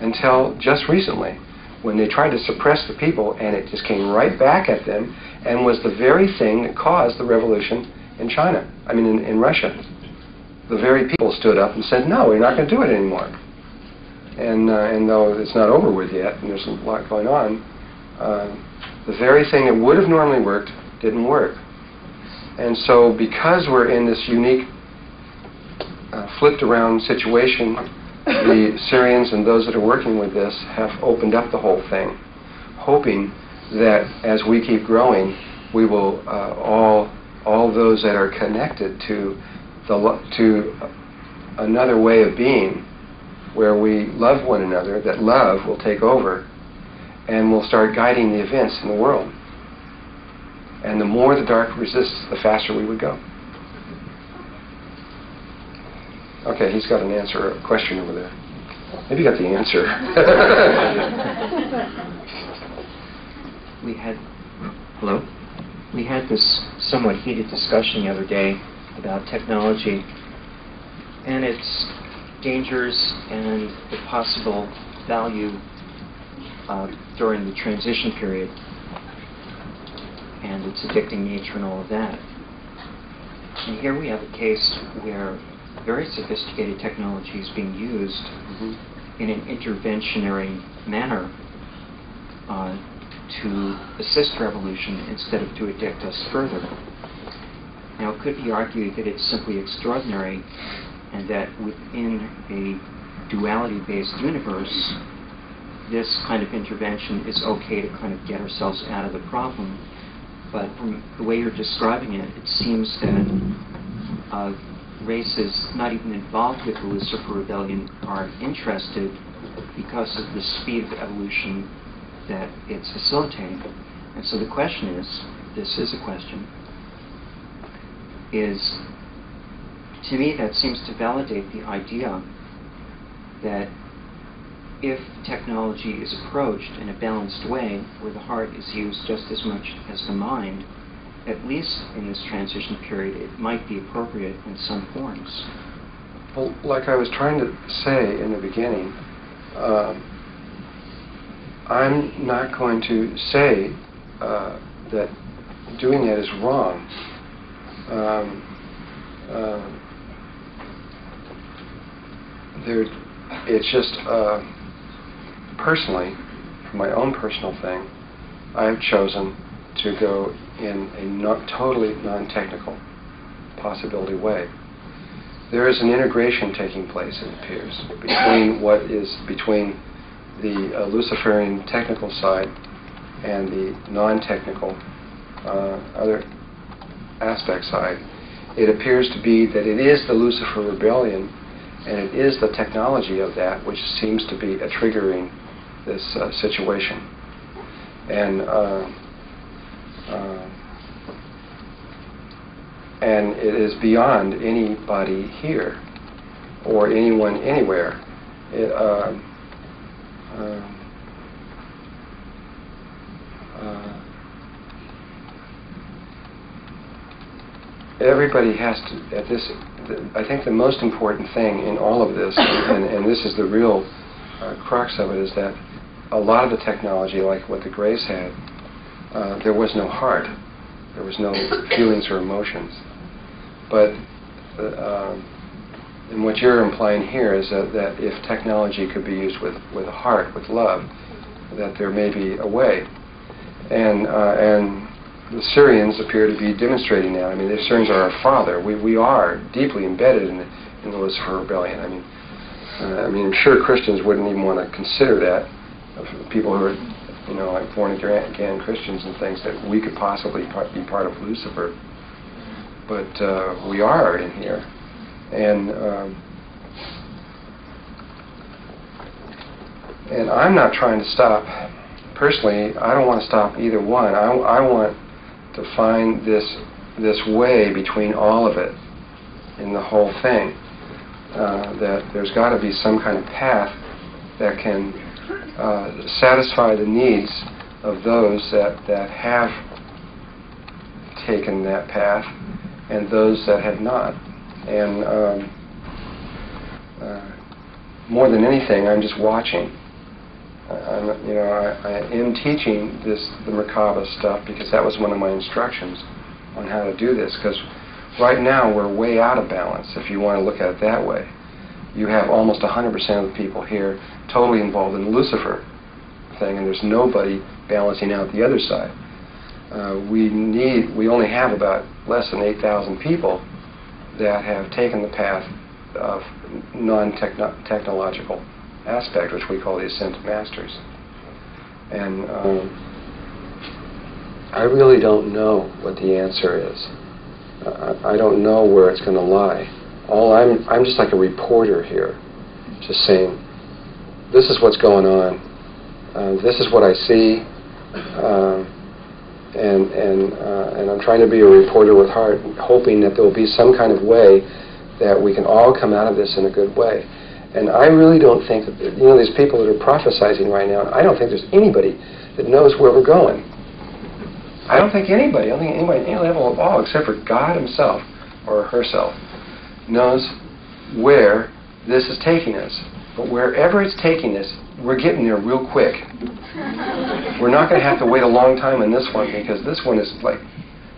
Until just recently, when they tried to suppress the people, and it just came right back at them, and was the very thing that caused the revolution in China, in Russia. The very people stood up and said, no, we're not going to do it anymore. And though it's not over with yet, and there's a lot going on, the very thing that would have normally worked didn't work. And so because we're in this unique flipped around situation, the Syrians and those that are working with this have opened up the whole thing, hoping that as we keep growing, we will all those that are connected to to another way of being where we love one another, that love will take over and will start guiding the events in the world. And the more the dark resists, the faster we would go. Okay, he's got an answer, a question over there. Maybe you got the answer. We had this somewhat heated discussion the other day about technology and its dangers and the possible value during the transition period and its addicting nature and all of that. And here we have a case where very sophisticated technology is being used in an interventionary manner to assist revolution instead of to addict us further. Now, it could be argued that it's simply extraordinary and that within a duality-based universe, this kind of intervention is okay to kind of get ourselves out of the problem. But from the way you're describing it, it seems that races not even involved with the Lucifer Rebellion are interested because of the speed of evolution that it's facilitating. And so the question is, this is a question, is, to me that seems to validate the idea that if technology is approached in a balanced way, where the heart is used just as much as the mind, at least in this transition period, it might be appropriate in some forms. Well, like I was trying to say in the beginning, I'm not going to say that doing that is wrong. It's just personally, my own personal thing, I have chosen to go in a totally non-technical possibility way. There is an integration taking place, it appears, between the Luciferian technical side and the non-technical other aspect side. It appears to be that it is the Lucifer Rebellion and it is the technology of that which seems to be triggering this situation. And it is beyond anybody here or anyone anywhere. Everybody has to, I think the most important thing in all of this, and this is the real crux of it, is that a lot of the technology, like what the Greys had, there was no heart. There was no feelings or emotions. But and what you're implying here is that if technology could be used with a heart, with love, that there may be a way. And the Syrians appear to be demonstrating that. I mean, the Syrians are our father. We are deeply embedded in the Lucifer Rebellion. I mean, I'm sure Christians wouldn't even want to consider that. People who are, like born again Christians and things, that we could possibly be part of Lucifer. But we are in here. And I'm not trying to stop. Personally, I don't want to stop either one. I want to find this way between all of it in the whole thing. That there's got to be some kind of path that can satisfy the needs of those that have taken that path and those that have not. And more than anything, I'm just watching. I am teaching the Merkaba stuff because that was one of my instructions on how to do this. Because right now we're way out of balance, if you want to look at it that way. You have almost 100% of the people here totally involved in the Lucifer thing, and there's nobody balancing out the other side. We only have about less than 8,000 people that have taken the path of non-technological aspect, which we call the Ascended Masters. And I really don't know what the answer is. I don't know where it's going to lie. I'm just like a reporter here, just saying, this is what's going on. This is what I see. And I'm trying to be a reporter with heart, hoping that there will be some kind of way that we can all come out of this in a good way. And I really don't think that, these people that are prophesizing right now, I don't think there's anybody that knows where we're going. I don't think anybody at any level at all, except for God himself or herself, knows where this is taking us. But wherever it's taking us, we're getting there real quick. We're not going to have to wait a long time on this one, because this one is like,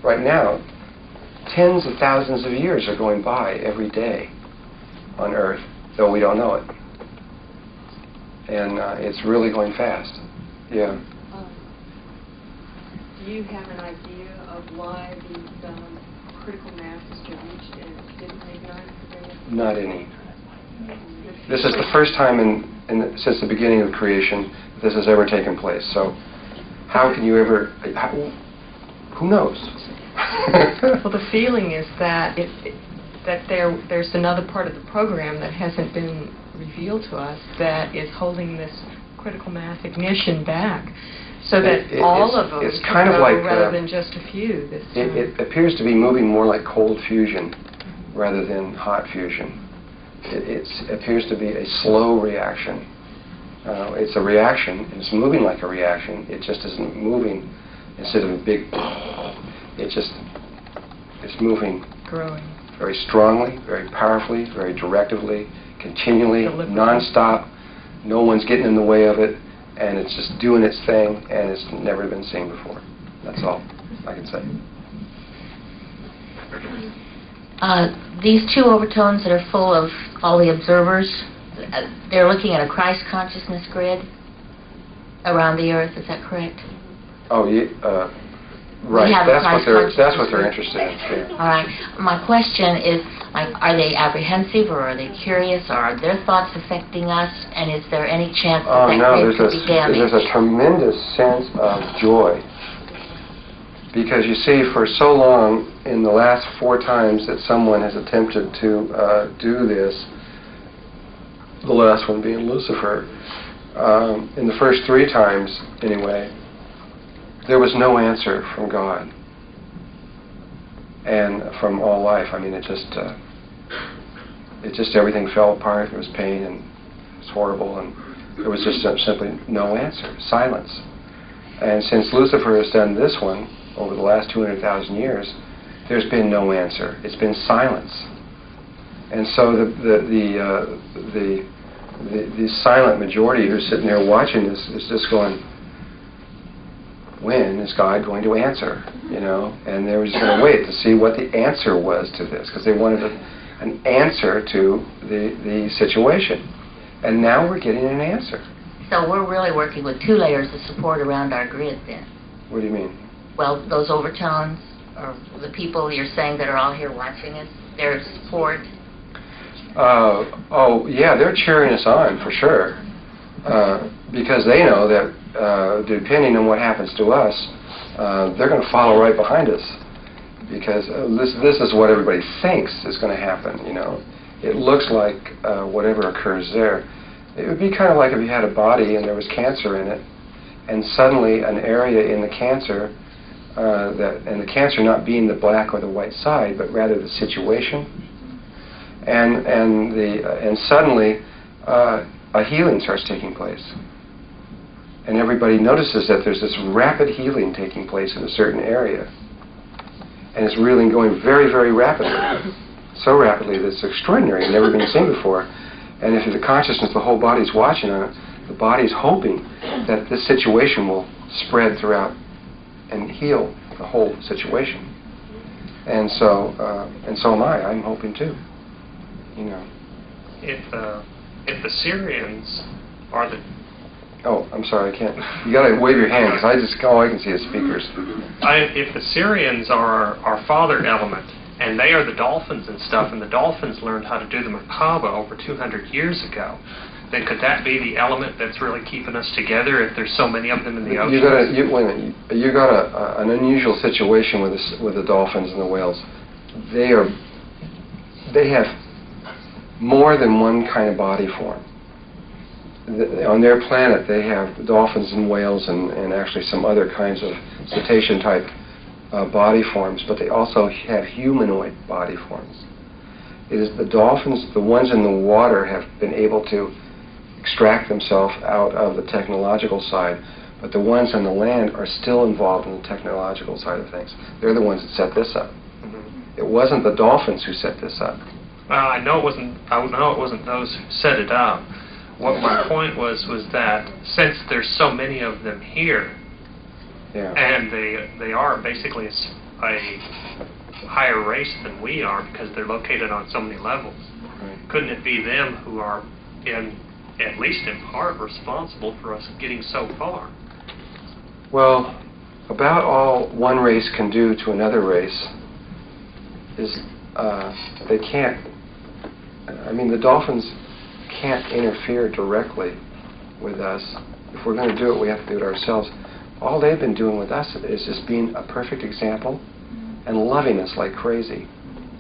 right now, tens of thousands of years are going by every day on Earth, though we don't know it. And it's really going fast. Yeah. Do you have an idea of why these critical masses get reached and didn't they not? Not any. This is the first time since the beginning of creation this has ever taken place. So how can you ever... who knows? Well, the feeling is that there's another part of the program that hasn't been revealed to us that is holding this critical mass ignition back, so that all of them it's can kind of go like, rather than just a few. It appears to be moving more like cold fusion rather than hot fusion. It appears to be a slow reaction. It's a reaction, and it's moving like a reaction. It just isn't moving instead of a big... It's moving... Growing. Very strongly, very powerfully, very directively, continually, non-stop. No one's getting in the way of it, and it's just doing its thing, and it's never been seen before. That's all I can say. These two overtones that are full of all the observers, they're looking at a Christ consciousness grid around the Earth. Is that correct? Oh, yeah. Right. That's what they're interested in. Yeah. All right. My question is, are they apprehensive, or are they curious, or are their thoughts affecting us? And is there any chance that grid could be damaged? There's a tremendous sense of joy. Because you see, for so long, in the last 4 times that someone has attempted to do this, the last one being Lucifer, in the first 3 times, anyway, there was no answer from God and from all life. I mean, it just everything fell apart. There was pain, and it was horrible, and there was just simply no answer, silence. And since Lucifer has done this one, over the last 200,000 years, there's been no answer. It's been silence. And so the silent majority who's sitting there watching this is just going, when is God going to answer? And they were just going to wait to see what the answer was to this, because they wanted an answer to the situation. And now we're getting an answer. So we're really working with 2 layers of support around our grid then. What do you mean? Well, those overtones, or the people you're saying that are all here watching us, their support. Oh, yeah, they're cheering us on, for sure. Because they know that depending on what happens to us, they're going to follow right behind us. Because this is what everybody thinks is going to happen, It looks like whatever occurs there. It would be kind of like if you had a body and there was cancer in it, and suddenly an area in the cancer, and the cancer not being the black or the white side, but rather the situation, and suddenly a healing starts taking place. And everybody notices that there's this rapid healing taking place in a certain area. And it's really going very, very rapidly. So rapidly that it's extraordinary, never been seen before. And if the consciousness, the whole body's watching on it, the body's hoping that this situation will spread throughout and heal the whole situation. And so am I. I'm hoping too. If the Syrians are the... Oh, I'm sorry, I can't. You got to wave your hand, because all I can see is speakers. If the Syrians are our father element, and they are the dolphins and stuff, and the dolphins learned how to do the Merkaba over 200 years ago, then could that be the element that's really keeping us together if there's so many of them in the ocean? Wait a minute. You got an unusual situation with the dolphins and the whales. They have more than one kind of body form. On their planet, they have dolphins and whales and actually some other kinds of cetacean-type body forms, but they also have humanoid body forms. It is the dolphins, the ones in the water, have been able to extract themselves out of the technological side, but the ones on the land are still involved in the technological side of things. They're the ones that set this up. It wasn't the dolphins who set this up. Well, I know it wasn't those who set it up. What my point was that since there's so many of them here, and they are basically a higher race than we are because they're located on so many levels, couldn't it be them who are, at least in part, responsible for us getting so far? Well, about all one race can do to another race is they can't. I mean, the dolphins can't interfere directly with us. If we're going to do it, we have to do it ourselves. All they've been doing with us is just being a perfect example and loving us like crazy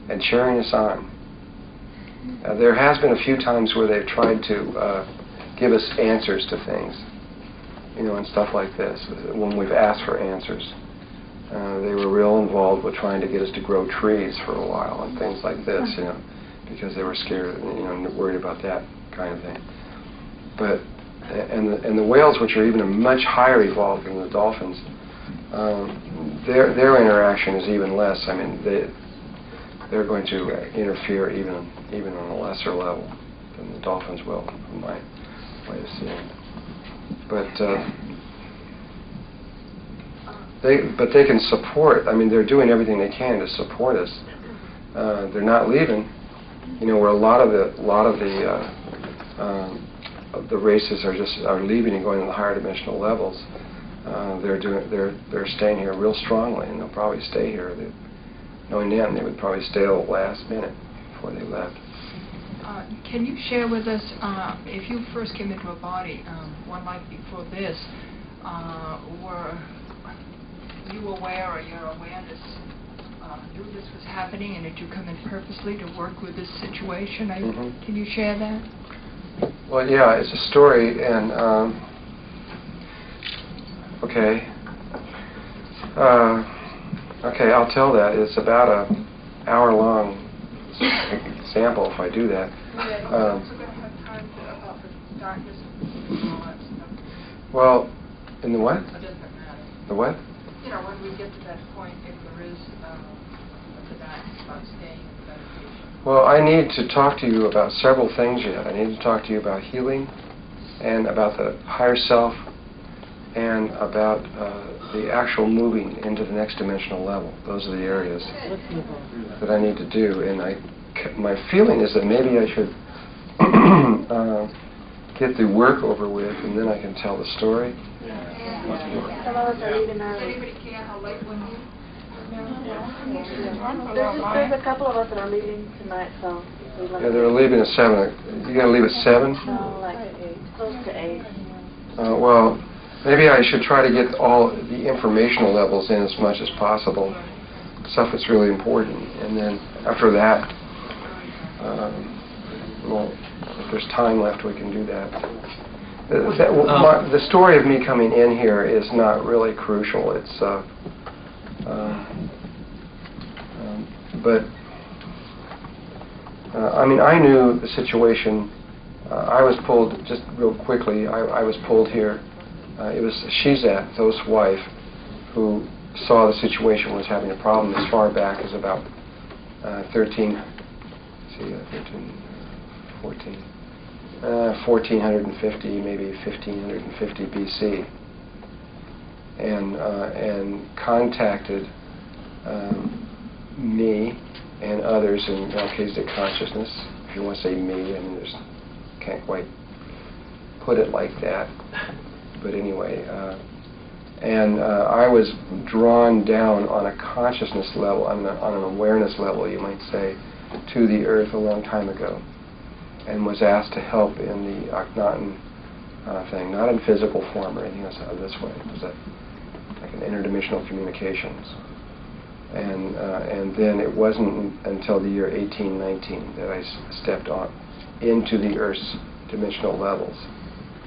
and cheering us on. There has been a few times where they've tried to give us answers to things, and stuff like this, when we've asked for answers. They were real involved with trying to get us to grow trees for a while and things like this, because they were scared, worried about that kind of thing. But and the whales, which are even a much higher evolved than the dolphins, their interaction is even less. I mean, they're going to interfere even on a lesser level than the dolphins will, from my way of seeing. But they can support. I mean, they're doing everything they can to support us. They're not leaving. Where a lot of the races are leaving and going to the higher dimensional levels. They're staying here real strongly, and they'll probably stay here. Knowing them, they would probably stay till the last minute before they left. Can you share with us, if you first came into a body one night before this, were you aware, or your awareness knew this was happening, and did you come in purposely to work with this situation? Can you share that? Well, yeah, it's a story, and okay, I'll tell that. It's about an hour-long sample if I do that. Well, in the what? It doesn't matter. The what? When we get to that point, if there is a dynamic about staying in meditation. Well, I need to talk to you about several things yet. I need to talk to you about healing, and about the higher self, and about the actual moving into the next dimensional level. Those are the areas that I need to do. And my feeling is that maybe I should get the work over with, and then I can tell the story. Some of us are leaving early. Anybody care how late when you? There's a couple of us that are leaving tonight, so. Yeah, they're leaving at 7. You gotta leave at 7? No, like 8. Close to 8. Well, maybe I should try to get all the informational levels in as much as possible. Stuff that's really important. And then after that, well, if there's time left, we can do that. The story of me coming in here is not really crucial. It's, but I mean, I knew the situation. I was pulled, just real quickly, I was pulled here. It was Shizat, Thoth's wife, who saw the situation was having a problem as far back as about 1450, maybe 1550 BC, and contacted me and others in Melchizedek consciousness. If you want to say me, I mean, can't quite put it like that, but anyway. And I was drawn down on a consciousness level, on an awareness level, you might say, to the earth a long time ago, and was asked to help in the Akhenaten thing, not in physical form or anything else this way. It was like an interdimensional communications. And then it wasn't until the year 1819 that I stepped into the Earth's dimensional levels.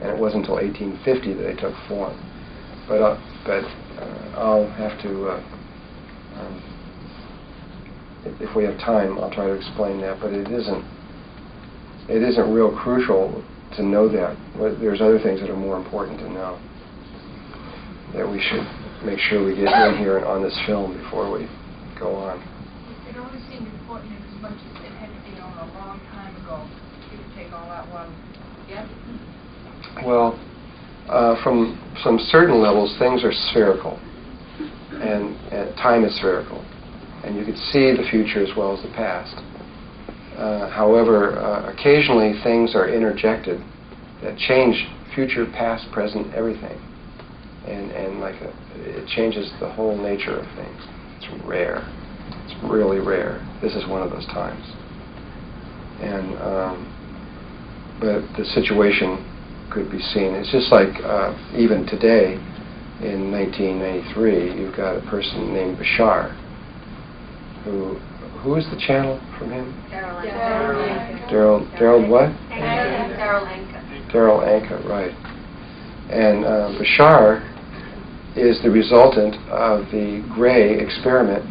And it wasn't until 1850 that they took form. But I'll have to, if we have time, I'll try to explain that. But it isn't real crucial to know that. There's other things that are more important to know that we should make sure we get in here and on this film before we go on. It always seemed important as much as it had to be on a long time ago. You could take all that one. Yep. Well, from some certain levels, things are spherical, and time is spherical, and you could see the future as well as the past. However, occasionally things are interjected that change future, past, present, everything, and it changes the whole nature of things. It's rare. It's really rare. This is one of those times. And but the situation could be seen. It's just like even today, in 1993, you've got a person named Bashar, who is the channel from him? Daryl what? Daryl Anka, right. And Bashar is the resultant of the Gray experiment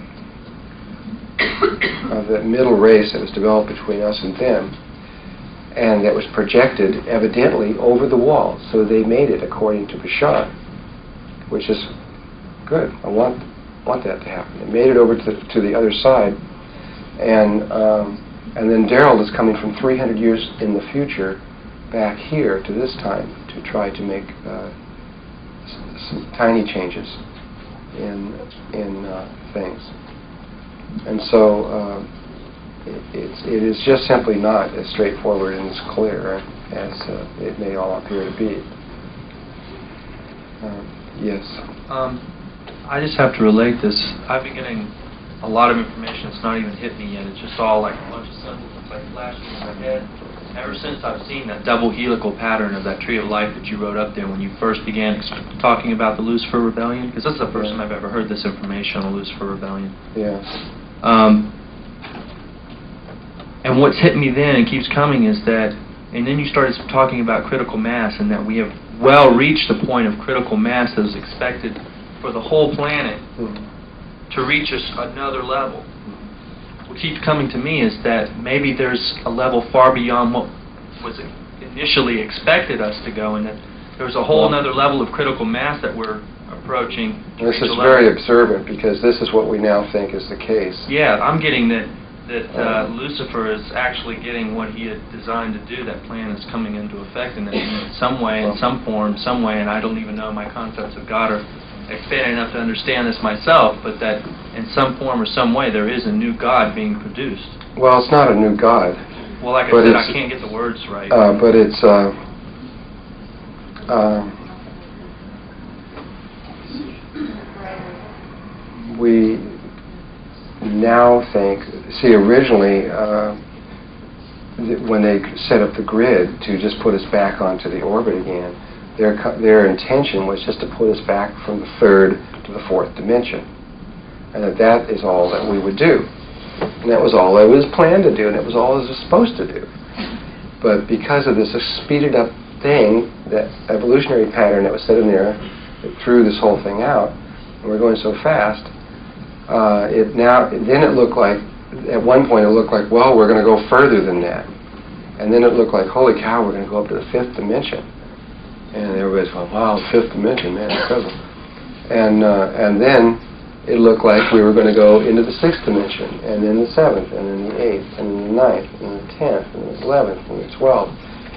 of the middle race that was developed between us and them, and that was projected evidently over the wall. So they made it according to Bashar, which is good. I want that to happen. They made it over to the other side, and then Daryl is coming from 300 years in the future back here to this time to try to make some tiny changes in things. And so it is just simply not as straightforward and as clear as it may all appear to be. Yes? I just have to relate this. I've been getting a lot of information that's not even hit me yet. It's just all like a bunch of symbols. It's like flashing in my head. Ever since I've seen that double helical pattern of that tree of life that you wrote up there when you first began talking about the Lucifer Rebellion, because that's the first time I've ever heard this information on the Lucifer Rebellion. Yes. And what's hit me then and keeps coming is that, and then you started talking about critical mass and that we have well reached the point of critical mass that is expected for the whole planet to reach another level. What keeps coming to me is that maybe there's a level far beyond what was initially expected us to go, and that there's a whole other level of critical mass that we're approaching. This is very observant, because this is what we now think is the case. Yeah, I'm getting that Lucifer is actually getting what he had designed to do. That plan is coming into effect in some way, in some form, some way, and I don't even know my concepts of God are expanded enough to understand this myself, but that in some form or some way there is a new God being produced. Well, it's not a new God. Well, like I said, I can't get the words right. But it's we now think, see, originally when they set up the grid to just put us back onto the orbit again, their intention was just to put us back from the third to the fourth dimension, and that is all that we would do, and that was all it was planned to do, and it was all it was supposed to do. But because of this speeded up thing, that evolutionary pattern that was set in there, it threw this whole thing out, and we're going so fast. Then it looked like, at one point it looked like, well, we're going to go further than that, and then it looked like, holy cow, we're going to go up to the fifth dimension. And everybody's going, wow, fifth dimension, man, incredible. And then it looked like we were going to go into the sixth dimension, and then the seventh, and then the eighth, and then the ninth, and then the 10th, and the 11th, and the 12th.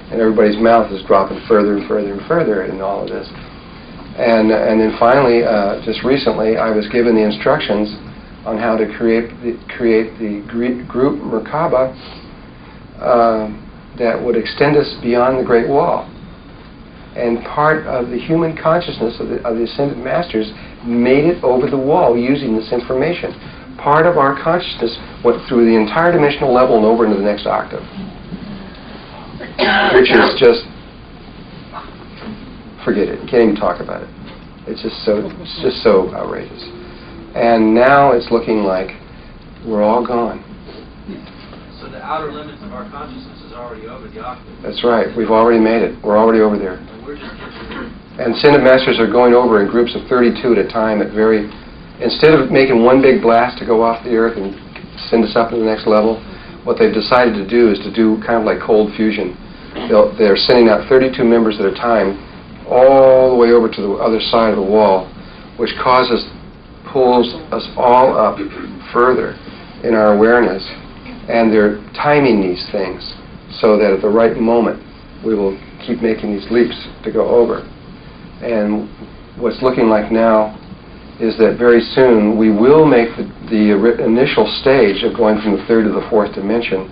And everybody's mouth is dropping further and further and further in all of this. And then finally, just recently, I was given the instructions on how to create the group Merkaba that would extend us beyond the Great Wall. And part of the human consciousness of the Ascended Masters made it over the wall using this information. Part of our consciousness went through the entire dimensional level and over into the next octave, which is just, forget it. You can't even talk about it. It's just so outrageous. And now it's looking like we're all gone. So the outer limits of our consciousness is already over the octave. That's right. We've already made it. We're already over there. And we're just getting And Ascended Masters are going over in groups of 32 at a time instead of making one big blast to go off the Earth and send us up to the next level, what they've decided to do is to do kind of like cold fusion. They're sending out 32 members at a time all the way over to the other side of the wall, which pulls us all up further in our awareness. And they're timing these things so that at the right moment we will keep making these leaps to go over. And what's looking like now is that very soon we will make the initial stage of going from the third to the fourth dimension,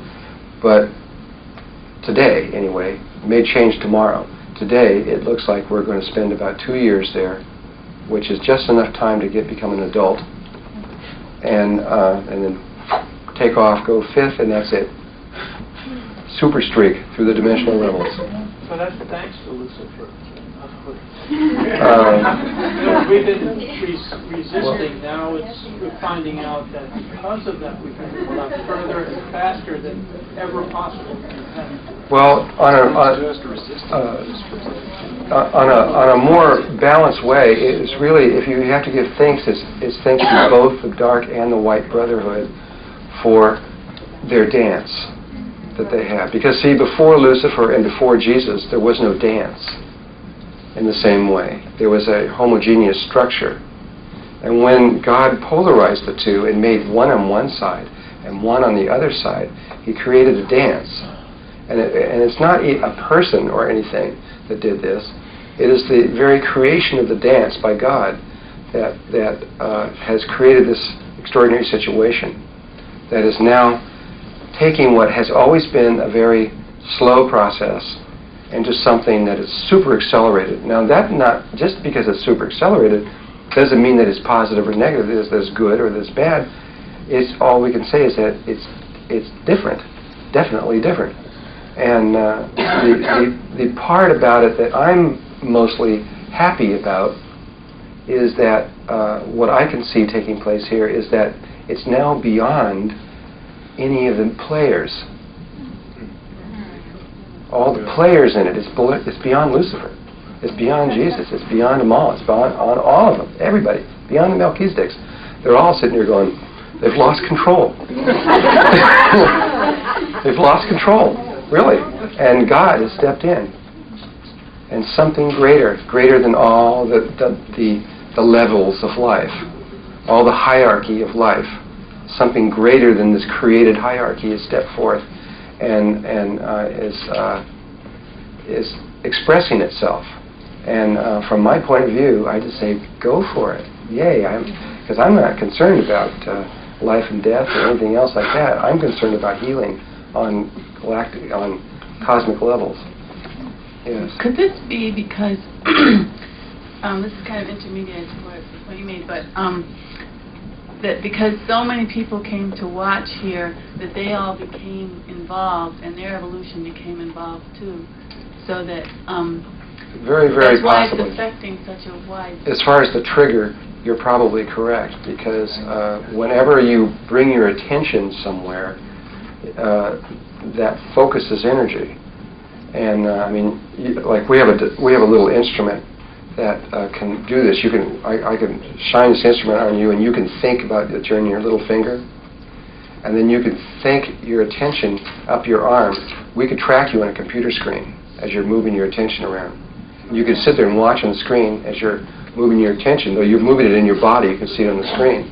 but today, anyway, it may change tomorrow. Today, it looks like we're going to spend about 2 years there, which is just enough time to become an adult, and then take off, go fifth, and that's it. Super streak through the dimensional levels. So that's thanks to Lucifer. We've been resisting. Now we're finding out that because of that, we can move a lot further and faster than ever possible. Well, on a more balanced way, it's really, if you have to give thanks, it's thanks to both the Dark and the White Brotherhood for their dance that they have. Because see, before Lucifer and before Jesus, there was no dance in the same way. There was a homogeneous structure. And when God polarized the two and made one on one side and one on the other side, He created a dance. And it's not a person or anything that did this. It is the very creation of the dance by God that has created this extraordinary situation that is now taking what has always been a very slow process into something that is super accelerated. Now, that not just because it's super accelerated doesn't mean that it's positive or negative, that it's good or that it's bad. It's all we can say is that it's different, definitely different. And the part about it that I'm mostly happy about is that what I can see taking place here is that it's now beyond any of the players. All the players in it, it's beyond Lucifer. It's beyond Jesus. It's beyond them all. It's beyond all of them. Everybody. Beyond the Melchisedeks. They're all sitting here going, they've lost control. They've lost control. Really. And God has stepped in. And something greater than all the levels of life, all the hierarchy of life, something greater than this created hierarchy has stepped forth and is expressing itself. And from my point of view, I just say, go for it. Yay. Because I'm not concerned about life and death or anything else like that. I'm concerned about healing on cosmic levels. Yes. Could this be because, this is kind of intermediate to what you mean, but that because so many people came to watch here, that they all became involved and their evolution became involved too, so that very, very that's why possibly. it's affecting such a wide... As far as the trigger, you're probably correct, because whenever you bring your attention somewhere, that focuses energy. And I mean, like we have a little instrument that can do this. I can shine this instrument on you, and you can think about that you're in your little finger, and then you can think your attention up your arm. We could track you on a computer screen as you're moving your attention around. You could sit there and watch on the screen as you're moving your attention. Though you're moving it in your body, you can see it on the screen.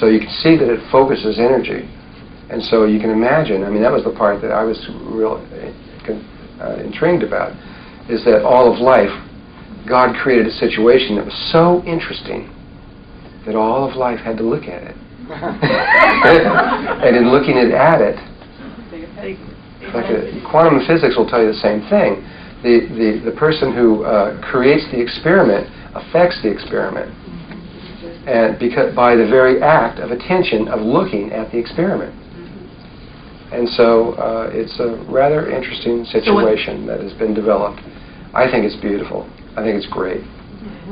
So you can see that it focuses energy. And so you can imagine, I mean, that was the part that I was real intrigued about, is that all of life, God created a situation that was so interesting that all of life had to look at it. And in looking at it, quantum physics will tell you the same thing. The person who creates the experiment affects the experiment, and because by the very act of attention of looking at the experiment. And so it's a rather interesting situation that has been developed. I think it's beautiful. I think it's great.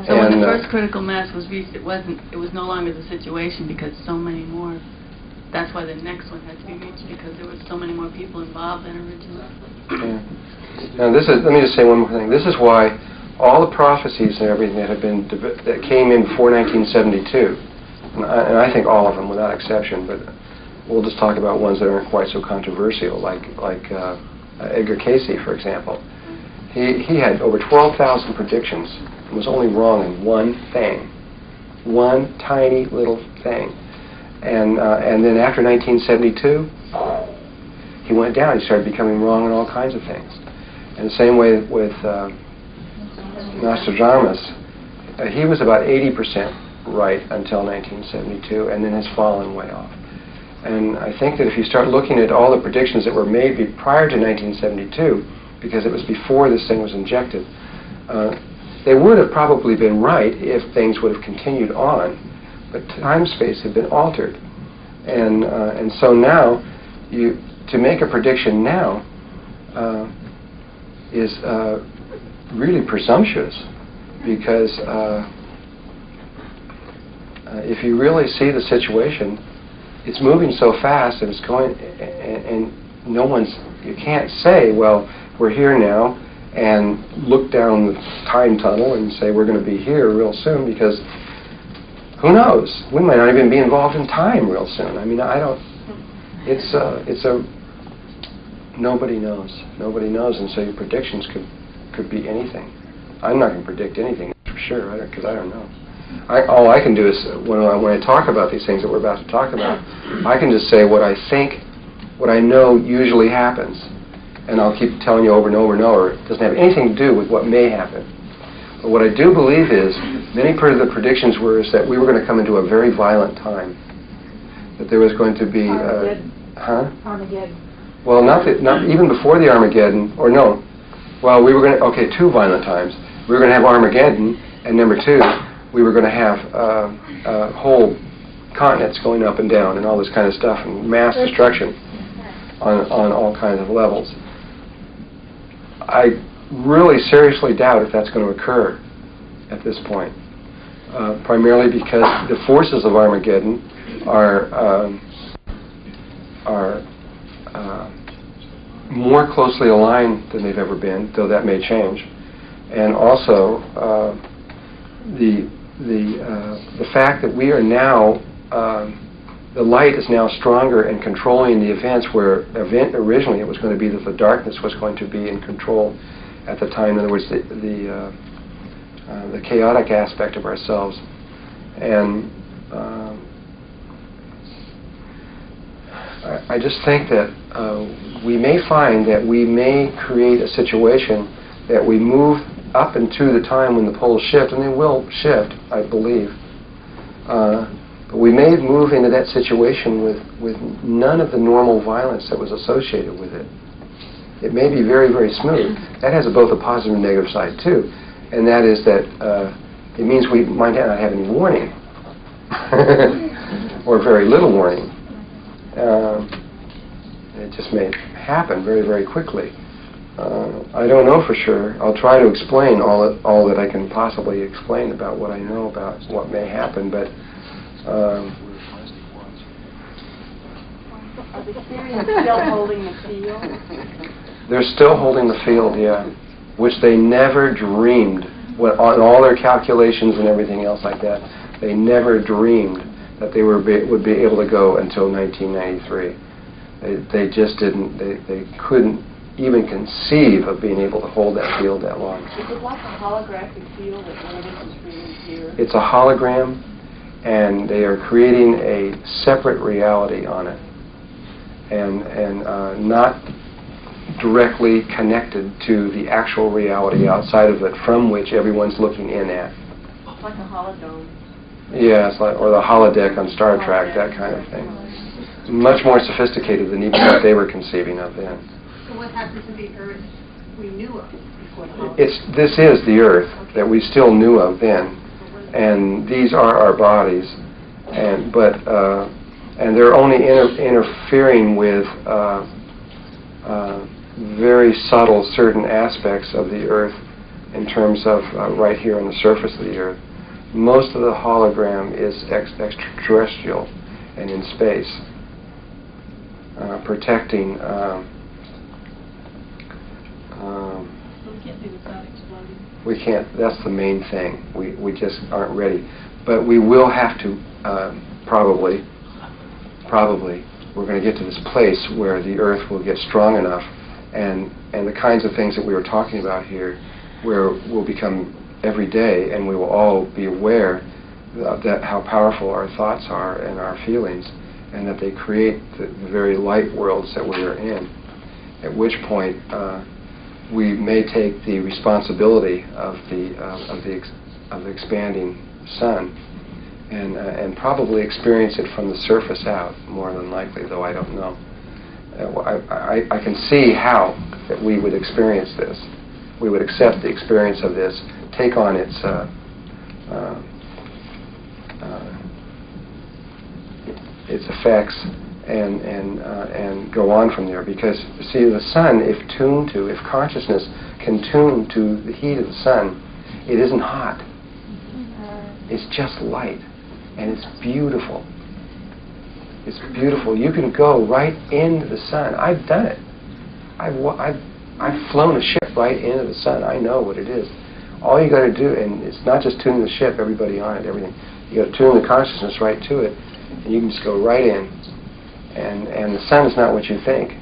So when the first critical mass was reached, it was no longer the situation because so many more that's why the next one had to be reached, because there were so many more people involved than originally. Yeah. Now, let me just say one more thing. This is why all the prophecies and everything that came in before 1972, and I think all of them without exception, but we'll just talk about ones that aren't quite so controversial, like Edgar Cayce, for example. He had over 12,000 predictions and was only wrong in one thing, one tiny little thing. And then after 1972, he went down. He started becoming wrong in all kinds of things. And the same way with Nostradamus. He was about 80% right until 1972, and then has fallen way off. And I think that if you start looking at all the predictions that were made prior to 1972, because it was before this thing was injected, they would have probably been right if things would have continued on, but time-space had been altered. And so now, to make a prediction now is really presumptuous, because if you really see the situation, it's moving so fast and it's going, and you can't say, well, we're here now, and look down the time tunnel and say we're going to be here real soon, because who knows? We might not even be involved in time real soon. I mean, nobody knows. Nobody knows, and so your predictions could be anything. I'm not going to predict anything for sure, because I don't know. All I can do is, when I talk about these things that we're about to talk about, I can just say what I think, what I know usually happens. And I'll keep telling you over and over and over. It doesn't have anything to do with what may happen. But what I do believe is, many of the predictions were is that we were going to come into a very violent time. That there was going to be... Armageddon. Well, not even before the Armageddon, or no. Well, we were going to... two violent times. We were going to have Armageddon, and number two, we were going to have whole continents going up and down and all this kind of stuff, and mass destruction on all kinds of levels. I really seriously doubt if that's going to occur at this point, primarily because the forces of Armageddon are more closely aligned than they've ever been, though that may change, and also the fact that we are now the light is now stronger and controlling the events, where originally it was going to be that the darkness was going to be in control at the time. In other words, the chaotic aspect of ourselves. And I just think that we may find that we may create a situation that we move up into the time when the poles shift, and they will shift, I believe. But we may move into that situation with none of the normal violence that was associated with it. It may be very, very smooth. That has both a positive and negative side, too. And that is that it means we might not have any warning, or very little warning. It just may happen very, very quickly. I don't know for sure. I'll try to explain all that I can possibly explain about what I know about what may happen, but Are the Syrians still holding the field? They're still holding the field, yeah, which they never dreamed, on all their calculations and everything else like that, they never dreamed that they would be able to go until 1993. They just didn't, they couldn't even conceive of being able to hold that field that long. Is it like a holographic field that one of us is really here? It's a hologram, and they are creating a separate reality on it, and not directly connected to the actual reality outside of it, from which everyone's looking in at. It's like a holodome. Yeah, it's like, or the holodeck on Star Trek, that kind of thing. Much more sophisticated than even what they were conceiving of then. So what happened to the Earth we knew of before the holodeck? This is the Earth that we still knew of then, and these are our bodies, and they're only interfering with very subtle certain aspects of the Earth in terms of right here on the surface of the Earth. Most of the hologram is extraterrestrial and in space, protecting. We can't do without exploding. We can't. That's the main thing. We just aren't ready. But we will have to probably we're going to get to this place where the Earth will get strong enough, and the kinds of things that we were talking about here, where we'll become every day, and we will all be aware of that, how powerful our thoughts are and our feelings, and that they create the very light worlds that we are in. At which point, we may take the responsibility of the expanding sun, and probably experience it from the surface out, more than likely, though I don't know. I can see how that we would experience this. We would accept the experience of this, take on its effects, and go on from there. Because, see, the sun, if consciousness can tune to the heat of the sun, it isn't hot. It's just light, and it's beautiful. It's beautiful. You can go right into the sun. I've done it. I've flown a ship right into the sun. I know what it is. All you got to do, and it's not just tuning the ship, everybody on it, everything. You got to tune the consciousness right to it, and you can just go right in. And the sun is not what you think.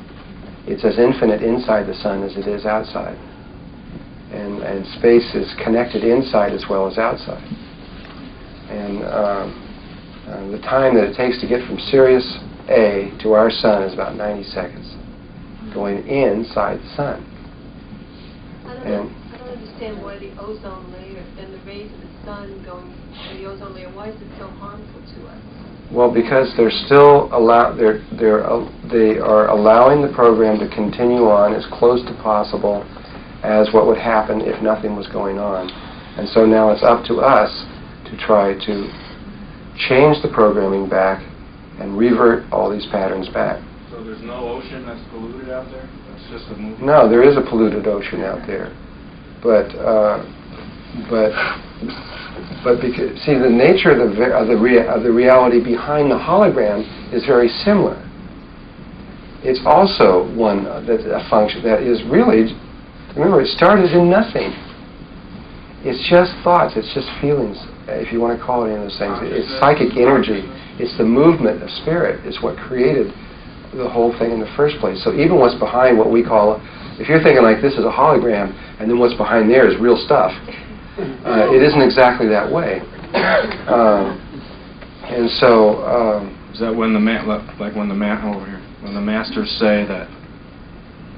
It's as infinite inside the sun as it is outside. And space is connected inside as well as outside. And the time that it takes to get from Sirius A to our sun is about 90 seconds, going inside the sun. I don't understand why the ozone layer and the rays of the sun going to the ozone layer, why is it so harmful to us? Well, because they're still they are allowing the program to continue on as close to possible as what would happen if nothing was going on. And so now it's up to us to try to change the programming back and revert all these patterns back. So there's no ocean that's polluted out there? That's just a movie? No, there is a polluted ocean out there. But because, see, the nature of the reality behind the hologram is very similar. It's also one that's a function that is really, remember, it started in nothing. It's just thoughts, it's just feelings, if you want to call it any of those things. It's psychic energy. It's the movement of spirit. It's what created the whole thing in the first place. So even what's behind what we call, if you're thinking like this is a hologram, and then what's behind there is real stuff, it isn't exactly that way. And so, is that when when the masters say that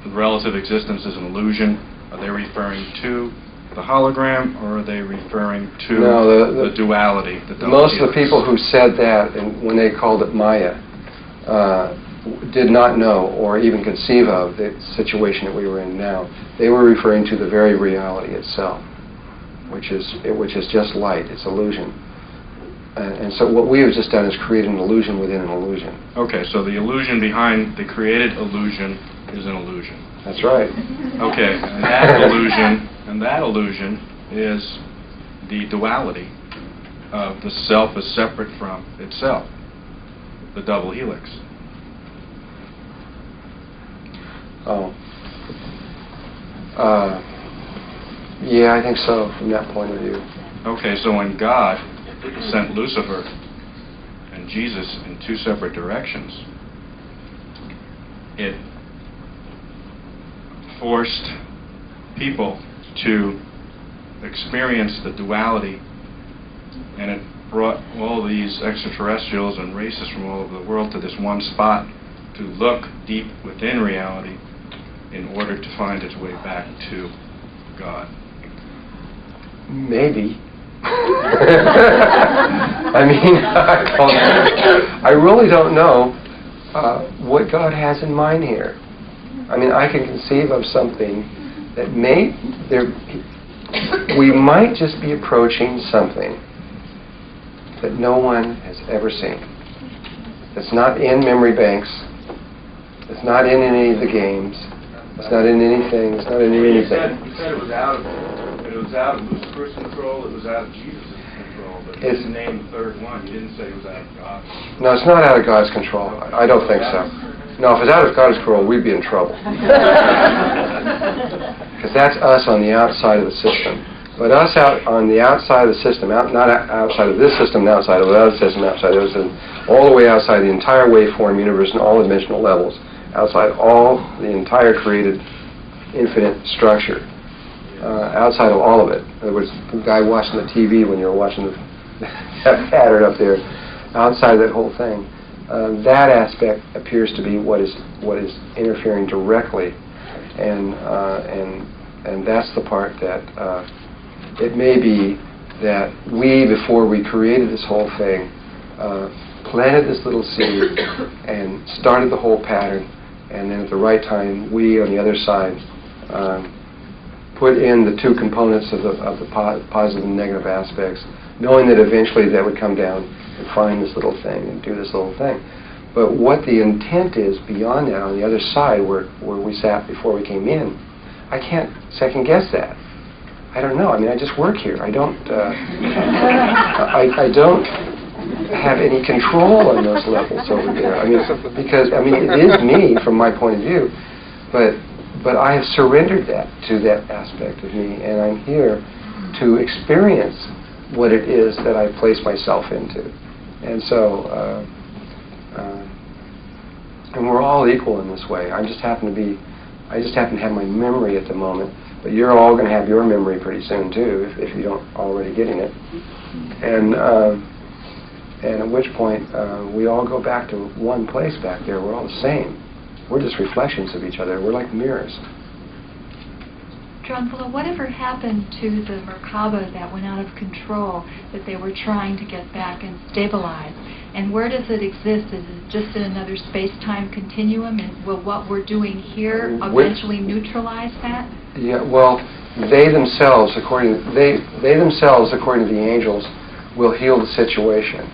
the relative existence is an illusion? Are they referring to the hologram, or are they referring to the duality? Most of the people who said that, and when they called it Maya, did not know or even conceive of the situation that we were in now. They were referring to the very reality itself, which is just light. It's illusion. And so what we have just done is create an illusion within an illusion. Okay, so the illusion behind the created illusion is an illusion. That's right. Okay, and that illusion is the duality of the self is separate from itself, the double helix. Oh. Yeah, I think so, from that point of view. Okay, so when God sent Lucifer and Jesus in two separate directions, it forced people to experience the duality, and it brought all these extraterrestrials and races from all over the world to this one spot to look deep within reality in order to find its way back to God. Maybe. I mean, I really don't know what God has in mind here. I mean, I can conceive of something that we might just be approaching something that no one has ever seen. It's not in memory banks. It's not in any of the games. It's not in anything. It's not in anything. You said it was out of Lucifer's control. It was out of Jesus' control. But you didn't name the third one. You didn't say it was out of God. No, it's not out of God's control. I don't think so. No, if it's out of God's control, we'd be in trouble. Because that's us on the outside of the system. But us out on the outside of the system, not outside of this system, outside of the other system, outside of the system, all the way outside the entire waveform universe and all dimensional levels, outside all the entire created infinite structure, outside of all of it. In other words, the guy watching the TV when you're watching that pattern up there, outside of that whole thing, that aspect appears to be what is interfering directly, and that's the part that it may be that we, before we created this whole thing, planted this little seed and started the whole pattern, and then at the right time, we on the other side put in the two components of the positive and negative aspects, knowing that eventually that would come down and find this little thing and do this little thing. But what the intent is beyond that, on the other side, where we sat before we came in, I can't second guess that. I don't know. I mean, I just work here. I don't. I don't have any control on those levels over there. I mean, because it is me from my point of view, but I have surrendered that to that aspect of me, and I'm here to experience what it is that I place myself into. And so, and we're all equal in this way. I just happen to have my memory at the moment, but you're all going to have your memory pretty soon too, if you don't already getting it. And at which point we all go back to one place back there. We're all the same. We're just reflections of each other. We're like mirrors. John Fuller, whatever happened to the Merkaba that went out of control, that they were trying to get back and stabilize? And where does it exist? Is it just in another space-time continuum? And will what we're doing here eventually neutralize that? Yeah, well, they themselves, according to the angels, will heal the situation.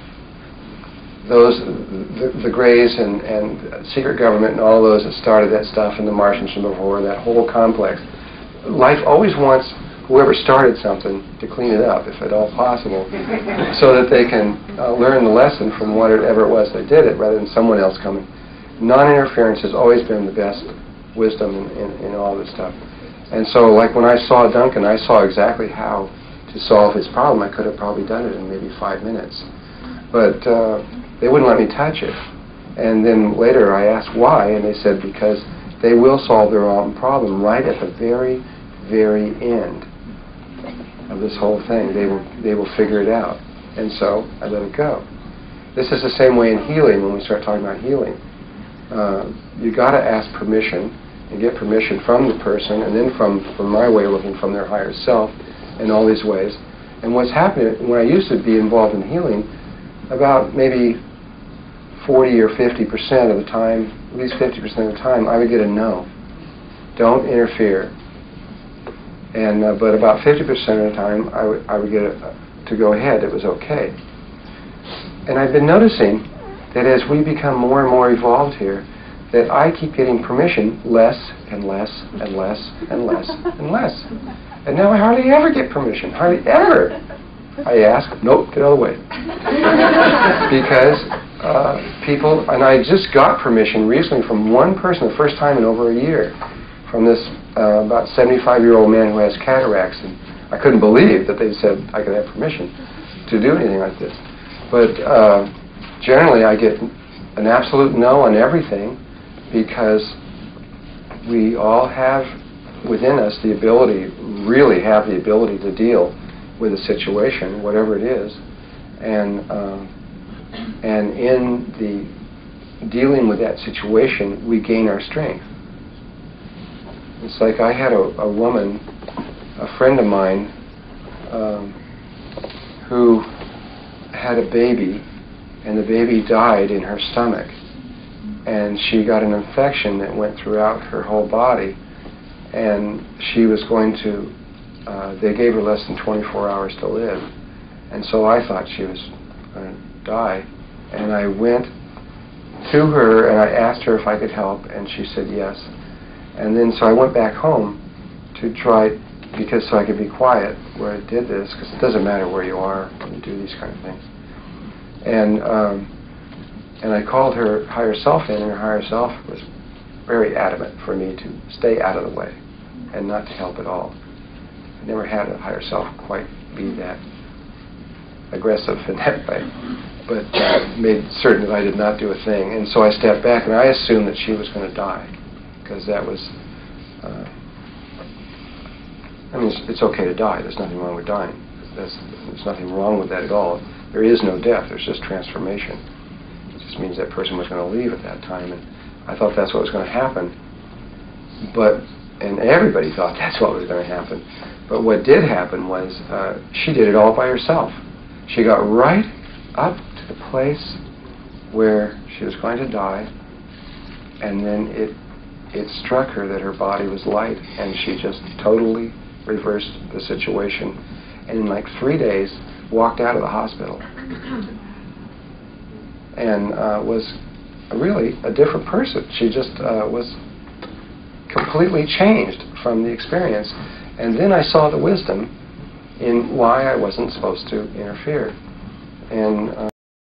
The Greys and secret government and all those that started that stuff, and the Martians from before, that whole complex. Life always wants whoever started something to clean it up, if at all possible, so that they can learn the lesson from whatever it was that did it, rather than someone else coming. Non-interference has always been the best wisdom in all this stuff. And so, like when I saw Duncan, I saw exactly how to solve his problem. I could have probably done it in maybe 5 minutes. But they wouldn't let me touch it. And then later I asked why, and they said because they will solve their own problem right at the very, very end of this whole thing. They will figure it out. And so I let it go. This is the same way in healing. When we start talking about healing, you got to ask permission and get permission from the person, and then from my way of looking, from their higher self, in all these ways. And what's happening when I used to be involved in healing, about maybe 40 or 50% of the time, at least 50% of the time, I would get a no. Don't interfere. And but about 50% of the time, I would get to go ahead. It was okay. And I've been noticing that as we become more and more evolved here, that I keep getting permission less and less and less and less and less. And now I hardly ever get permission. Hardly ever. I ask, nope, get out of the way. Because people, and I just got permission recently from one person, the first time in over a year, from this about 75-year-old man who has cataracts, and I couldn't believe that they said I could have permission to do anything like this. But generally I get an absolute no on everything, because we all have within us the ability, really have the ability to deal with a situation, whatever it is, and in the dealing with that situation, we gain our strength. It's like I had a woman, a friend of mine, who had a baby, and the baby died in her stomach, and she got an infection that went throughout her whole body, and she was going to, they gave her less than 24 hours to live, and so I thought she was going to die, and I went to her and I asked her if I could help, and she said yes. And then so I went back home to try, because so I could be quiet where I did this, because it doesn't matter where you are when you do these kind of things. And And I called her higher self in, and her higher self was very adamant for me to stay out of the way and not to help at all. I never had a higher self quite be that aggressive in that way, but made certain that I did not do a thing. And so I stepped back, and I assumed that she was going to die, because that was, I mean, it's okay to die. There's nothing wrong with dying. There's nothing wrong with that at all. There is no death. There's just transformation. It just means that person was going to leave at that time, and I thought that's what was going to happen. And everybody thought that's what was going to happen. But what did happen was she did it all by herself. She got right up to the place where she was going to die, and then it struck her that her body was light, and she just totally reversed the situation. And in like 3 days, walked out of the hospital and was really a different person. She just was completely changed from the experience. And then I saw the wisdom in why I wasn't supposed to interfere. And